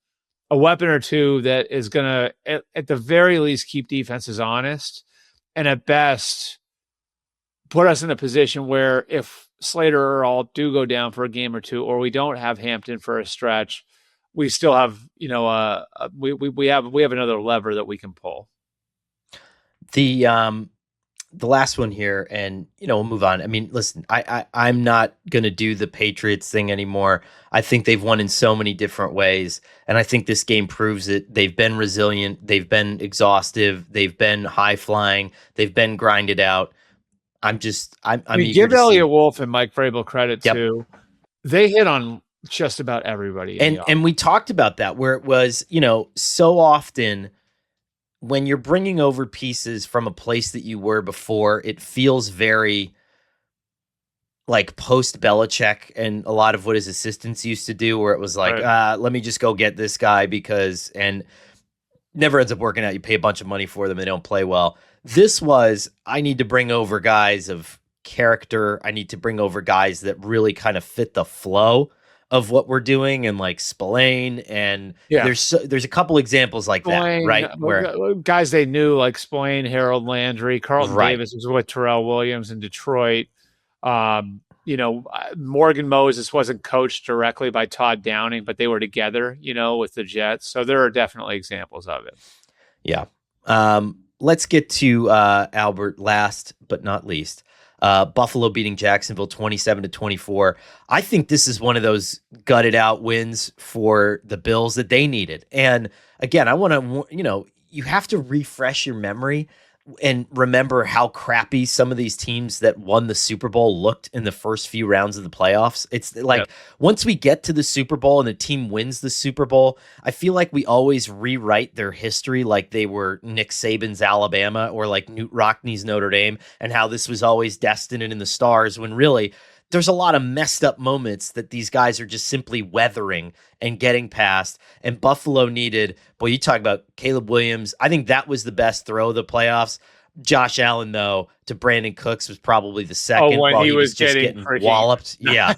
a weapon or two that is going to, at the very least, keep defenses honest, and at best put us in a position where if Slater or all do go down for a game or two, or we don't have Hampton for a stretch, we still have, we have another lever that we can pull. The last one here, and we'll move on. I mean, listen, I'm not gonna do the Patriots thing anymore. I think they've won in so many different ways, and I think this game proves it. They've been resilient, they've been exhaustive, they've been high flying, they've been grinded out. I'm give Elliott Wolf and Mike Vrabel credit too. They hit on just about everybody, and we talked about that, where it was so often, when you're bringing over pieces from a place that you were before, it feels very like post Belichick and a lot of what his assistants used to do, where it was like, let me just go get this guy and never ends up working out. You pay a bunch of money for them. They don't play well. This was, I need to bring over guys of character. I need to bring over guys that really kind of fit the flow of what we're doing, and like Spillane, and there's a couple examples like Spillane, that, right? Where guys they knew, like Spillane, Harold Landry, Carlton Davis was with Terrell Williams in Detroit. Morgan Moses wasn't coached directly by Todd Downing, but they were together, with the Jets. So there are definitely examples of it. Yeah. Let's get to Albert last but not least. Buffalo beating Jacksonville 27-24. I think this is one of those gutted out wins for the Bills that they needed. And again, I want to, you have to refresh your memory and remember how crappy some of these teams that won the Super Bowl looked in the first few rounds of the playoffs. It's like once we get to the Super Bowl and the team wins the Super Bowl, I feel like we always rewrite their history like they were Nick Saban's Alabama or like Knute Rockne's Notre Dame, and how this was always destined and in the stars, when really there's a lot of messed up moments that these guys are just simply weathering and getting past. And Buffalo needed, you talk about Caleb Williams. I think that was the best throw of the playoffs. Josh Allen, though, to Brandon Cooks was probably the second. When he was just getting walloped. Yeah.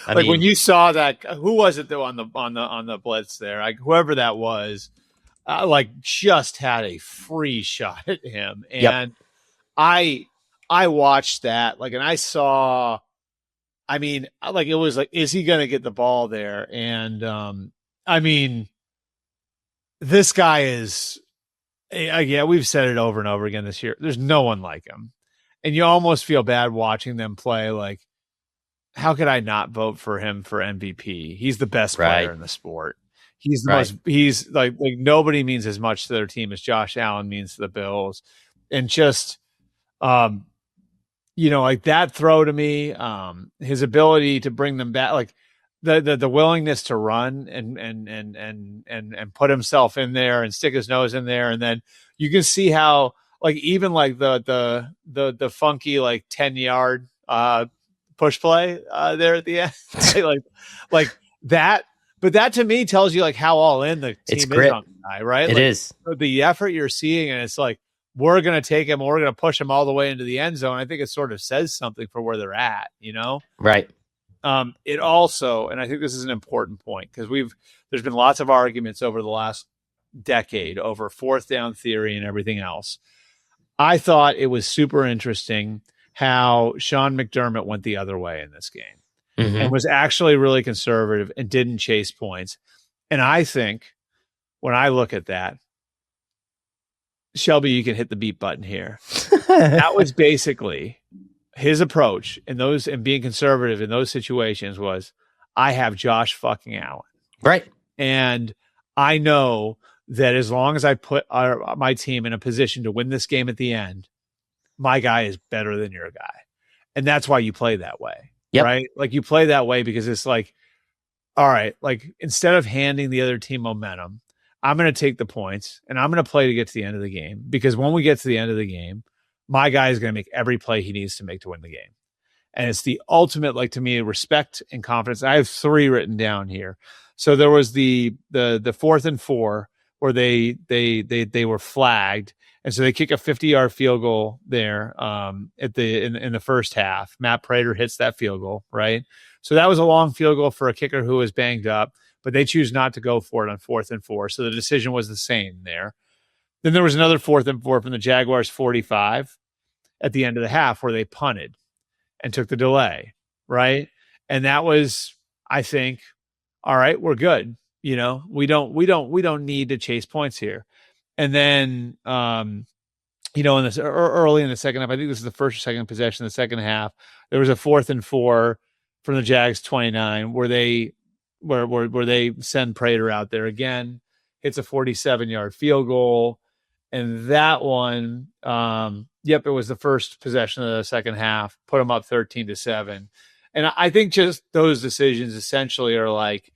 I mean, when you saw that, who was it though on the blitz there? Whoever that was, just had a free shot at him. And I watched that, and I saw, it was like, is he going to get the ball there? And, this guy is, we've said it over and over again this year. There's no one like him. And you almost feel bad watching them play. Like, how could I not vote for him for MVP? He's the best player in the sport. He's the most, he's like nobody means as much to their team as Josh Allen means to the Bills. And just, that throw to me, his ability to bring them back, like the willingness to run and put himself in there and stick his nose in there. And then you can see how, even the funky, 10-yard, push play, there at the end, like that. But that to me tells you how all in the team is on the guy, right? It is the effort you're seeing, and it's like, we're going to take him, we're going to push him all the way into the end zone. I think it sort of says something for where they're at, Right. It also, and I think this is an important point, because there's been lots of arguments over the last decade over fourth down theory and everything else. I thought it was super interesting how Sean McDermott went the other way in this game, and was actually really conservative and didn't chase points. And I think when I look at that, Shelby, you can hit the beat button here. That was basically his approach in those, and being conservative in those situations was, I have Josh fucking Allen. Right. And I know that as long as I put my team in a position to win this game at the end, my guy is better than your guy. And that's why you play that way. Yep. Right? Like you play that way because it's like, all right, like instead of handing the other team momentum, I'm going to take the points and I'm going to play to get to the end of the game, because when we get to the end of the game, my guy is going to make every play he needs to make to win the game. And it's the ultimate, like, to me, respect and confidence. I have 3 written down here. So there was the 4th and 4 where they were flagged. And so they kick a 50-yard field goal there in the first half. Matt Prater hits that field goal, right? So that was a long field goal for a kicker who was banged up, but they choose not to go for it on 4th and 4. So the decision was the same there. Then there was another 4th and 4 from the Jaguars 45 at the end of the half where they punted and took the delay, right? And that was, I think, all right, we're good. You know, we don't need to chase points here. And then, you know, in this early in the second half, I think this is the first or second possession of the second half, there was a 4th and 4 from the Jags 29 where they send Prater out there again, hits a 47-yard field goal. And that one, it was the first possession of the second half, put them up 13-7. And I think just those decisions essentially are like,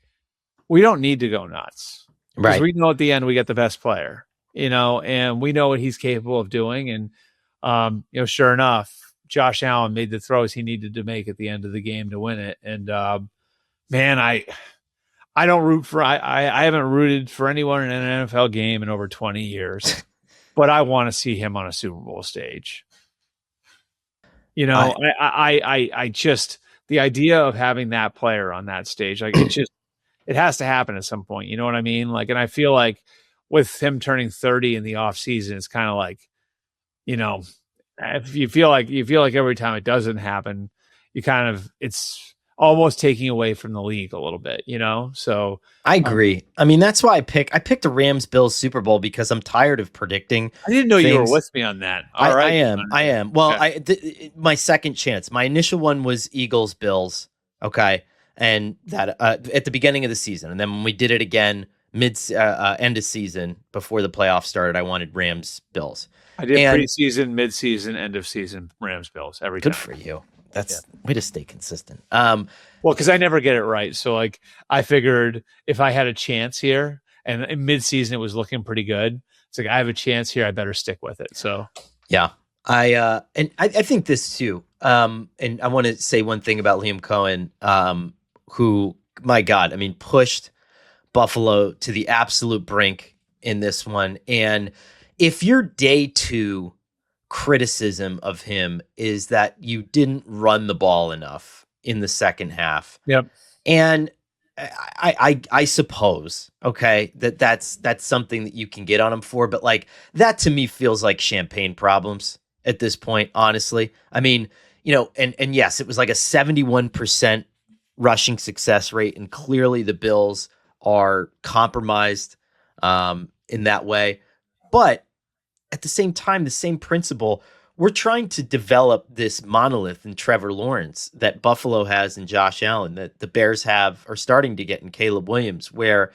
we don't need to go nuts. Right. We know at the end we get the best player. You know, and we know what he's capable of doing. And, you know, sure enough, Josh Allen made the throws he needed to make at the end of the game to win it. And, man, I don't root for, I haven't rooted for anyone in an NFL game in over 20 years, but I want to see him on a Super Bowl stage. You know, I just, the idea of having that player on that stage, like it has to happen at some point. You know what I mean? Like, and I feel like, with him turning 30 in the off season, it's kind of like, you know, if you feel like every time it doesn't happen, it's almost taking away from the league a little bit, you know? So I agree. I mean, that's why I picked the Rams-Bills Super Bowl, because I'm tired of predicting. I didn't know you were with me on that. All right. I am. Well, okay. My second chance, my initial one was Eagles-Bills. Okay. And that at the beginning of the season. And then when we did it again, end of season before the playoffs started, I wanted Rams-Bills. I did preseason, mid-season, end of season, Rams-Bills every time. Good for you. That's way to stay consistent. Well, because I never get it right. So like I figured if I had a chance here and in mid-season it was looking pretty good, it's like I have a chance here, I better stick with it. So yeah. I think this too. And I want to say one thing about Liam Cohen, who, my God, I mean, pushed Buffalo to the absolute brink in this one. And if your day 2 criticism of him is that you didn't run the ball enough in the second half. Yep. And I suppose, okay, that's something that you can get on him for, but like that to me feels like champagne problems at this point, honestly. I mean, you know, and yes, it was like a 71% rushing success rate, and clearly the Bills are compromised in that way. But at the same time, the same principle, we're trying to develop this monolith in Trevor Lawrence that Buffalo has in Josh Allen, that the Bears are starting to get in Caleb Williams, where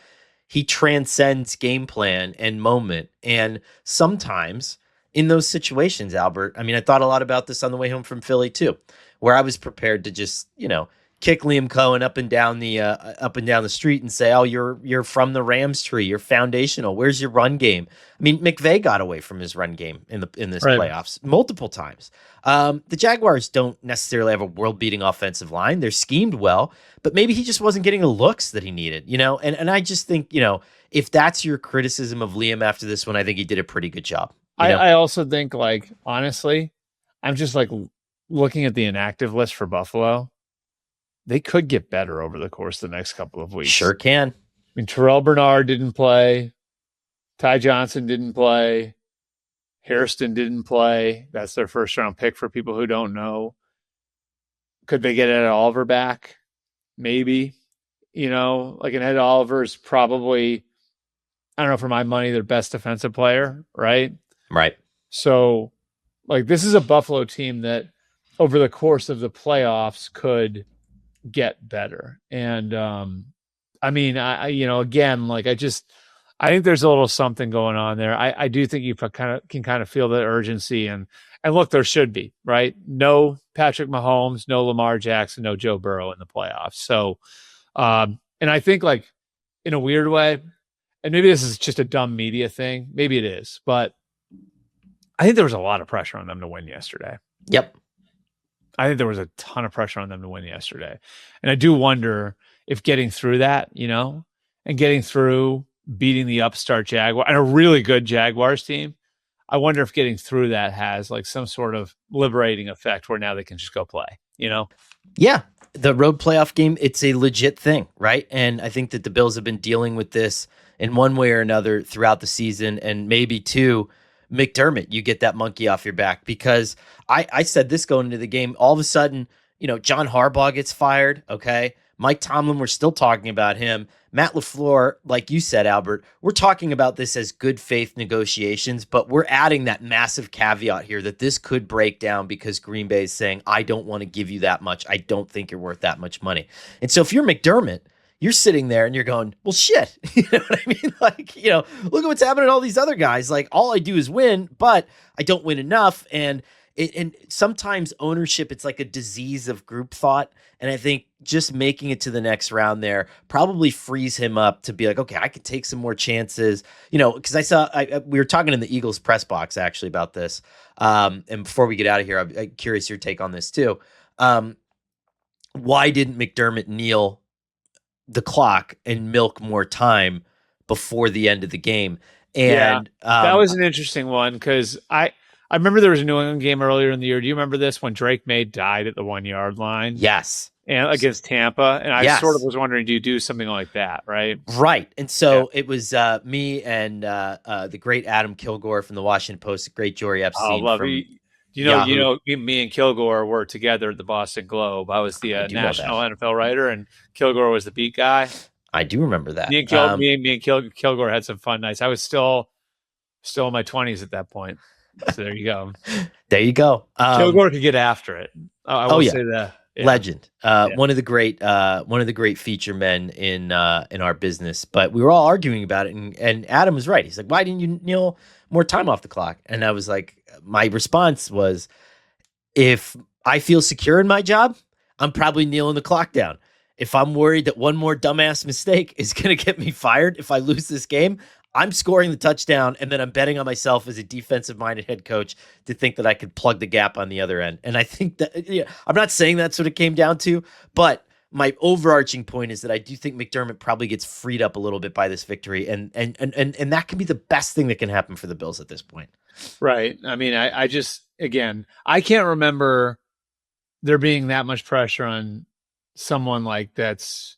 he transcends game plan and moment. And sometimes in those situations, Albert, I mean, I thought a lot about this on the way home from Philly too, where I was prepared to just, you know, kick Liam Cohen up and down the street and say, "Oh, you're from the Rams tree. You're foundational. Where's your run game?" I mean, McVay got away from his run game in this playoffs multiple times. The Jaguars don't necessarily have a world-beating offensive line. They're schemed well, but maybe he just wasn't getting the looks that he needed, you know? And I just think, you know, if that's your criticism of Liam after this one, I think he did a pretty good job. I also think, like, honestly, I'm just like looking at the inactive list for Buffalo. They could get better over the course of the next couple of weeks. Sure can. I mean, Terrell Bernard didn't play. Ty Johnson didn't play. Hairston didn't play. That's their first round pick for people who don't know. Could they get Ed Oliver back? Maybe. You know, like an Ed Oliver is probably, I don't know, for my money, their best defensive player, right? Right. So, like, this is a Buffalo team that over the course of the playoffs could get better. And I mean, I you know, again, like I think there's a little something going on there. I do think you can kind of feel the urgency and And look, there should be, right? No Patrick Mahomes, no Lamar Jackson, no Joe Burrow in the playoffs. So, and I think like in a weird way, and maybe this is just a dumb media thing, maybe it is, but I think there was a lot of pressure on them to win yesterday. Yep. I think there was a ton of pressure on them to win yesterday. And I do wonder if getting through that, and getting through beating the upstart Jaguar and a really good Jaguars team, I wonder if getting through that has like some sort of liberating effect where now they can just go play, Yeah. The road playoff game, it's a legit thing, right? And I think that the Bills have been dealing with this in one way or another throughout the season, and maybe too, McDermott, you get that monkey off your back, because I said this going into the game, all of a sudden, John Harbaugh gets fired, okay? Mike Tomlin, we're still talking about him. Matt LaFleur, like you said, Albert, we're talking about this as good faith negotiations, but we're adding that massive caveat here that this could break down because Green Bay is saying, I don't want to give you that much. I don't think you're worth that much money. And so if you're McDermott, you're sitting there and you're going, well, shit. You know what I mean? Like, look at what's happening to all these other guys. Like, all I do is win, but I don't win enough. And sometimes ownership, it's like a disease of group thought. And I think just making it to the next round there probably frees him up to be like, okay, I could take some more chances, because we were talking in the Eagles press box actually about this. And before we get out of here, I'm curious your take on this too. Why didn't McDermott kneel the clock and milk more time before the end of the game? And that was an interesting one, because I remember there was a New England game earlier in the year. Do you remember this, when Drake May died at the 1 yard line? Yes. And against Tampa. And I sort of was wondering, do you do something like that? Right. And so it was me and the great Adam Kilgore from the Washington Post, great Jory Epstein. Oh, love you. Me and Kilgore were together at the Boston Globe. I was the national NFL writer, and Kilgore was the beat guy. I do remember that. Me and Kilgore had some fun nights. I was still in my 20s at that point. So there you go. There you go. Kilgore could get after it. I will say that. Yeah. Legend. One of the great feature men in our business. But we were all arguing about it, and Adam was right. He's like, why didn't you kneel more time off the clock? And I was like, my response was, if I feel secure in my job, I'm probably kneeling the clock down. If I'm worried that one more dumbass mistake is going to get me fired if I lose this game, I'm scoring the touchdown, and then I'm betting on myself as a defensive-minded head coach to think that I could plug the gap on the other end. And I think that I'm not saying that's what it came down to, but my overarching point is that I do think McDermott probably gets freed up a little bit by this victory, and that can be the best thing that can happen for the Bills at this point. Right. I mean, I just, again, I can't remember there being that much pressure on someone like that's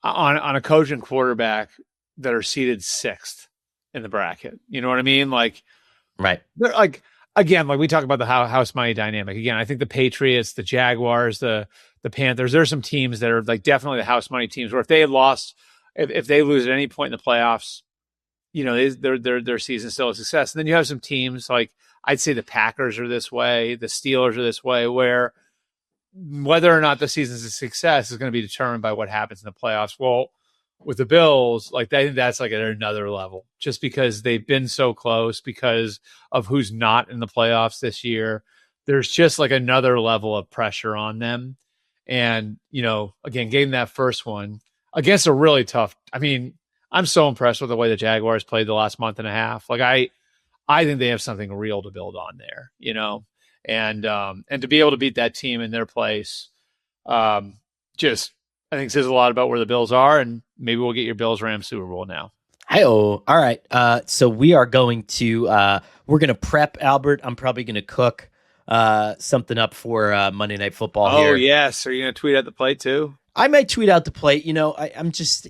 on a coach and quarterback that are seated sixth in the bracket. You know what I mean? Like, right. They're like, again, like we talk about the house money dynamic. Again, I think the Patriots, the Jaguars, the Panthers, there's some teams that are like definitely the house money teams where if they had lost, if they lose at any point in the playoffs, their season's still a success. And then you have some teams like, I'd say the Packers are this way, the Steelers are this way, where whether or not the season's a success is going to be determined by what happens in the playoffs. Well, with the Bills, like I think that's like at another level, just because they've been so close because of who's not in the playoffs this year. There's just like another level of pressure on them. And, again, getting that first one against a really tough, I mean, I'm so impressed with the way the Jaguars played the last month and a half. Like I think they have something real to build on there, and to be able to beat that team in their place, just, I think says a lot about where the Bills are, and maybe we'll get your Bills-Rams Super Bowl now. Hi-oh. All right. So we are going to we're going to prep, Albert. I'm probably going to cook something up for Monday Night Football here. Oh, yes. Are you going to tweet at the plate too? I might tweet out the plate. I'm just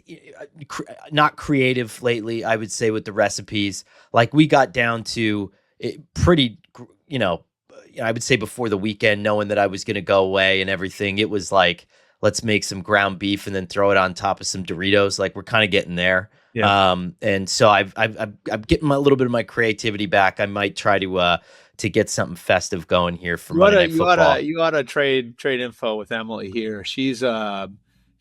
not creative lately, I would say, with the recipes. Like we got down to pretty, I would say before the weekend, knowing that I was going to go away and everything, it was like, let's make some ground beef and then throw it on top of some Doritos. Like we're kind of getting there. Yeah. And so I'm getting a little bit of my creativity back. I might try to get something festive going here for Monday Night Football. You ought to trade info with Emily here. She's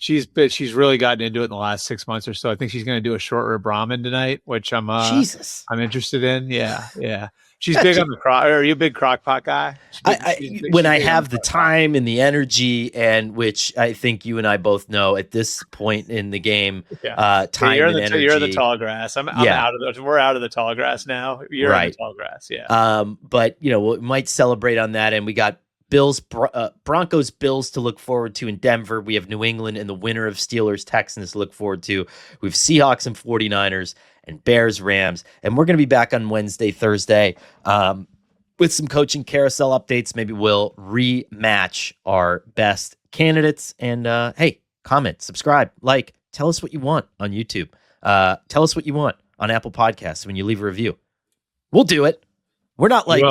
she's really gotten into it in the last 6 months or so. I think she's going to do a short rib ramen tonight, which I'm interested in. Yeah. She's big on the crock. Are you a big crock pot guy? When I have the time and the energy, and which I think you and I both know at this point in the game, time you're and energy. You're in the tall grass. We're out of the tall grass now. You're in the tall grass. Yeah. But we might celebrate on that, and we got Broncos Bills to look forward to in Denver. We have New England and the winner of Steelers Texans to look forward to. We have Seahawks and 49ers and Bears Rams, and we're going to be back on Wednesday, Thursday with some coaching carousel updates. Maybe we'll rematch our best candidates. And hey, comment, subscribe, like, tell us what you want on YouTube. Tell us what you want on Apple Podcasts when you leave a review. We'll do it. We're not like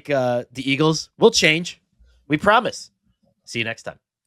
the Eagles. We'll change. We promise. See you next time.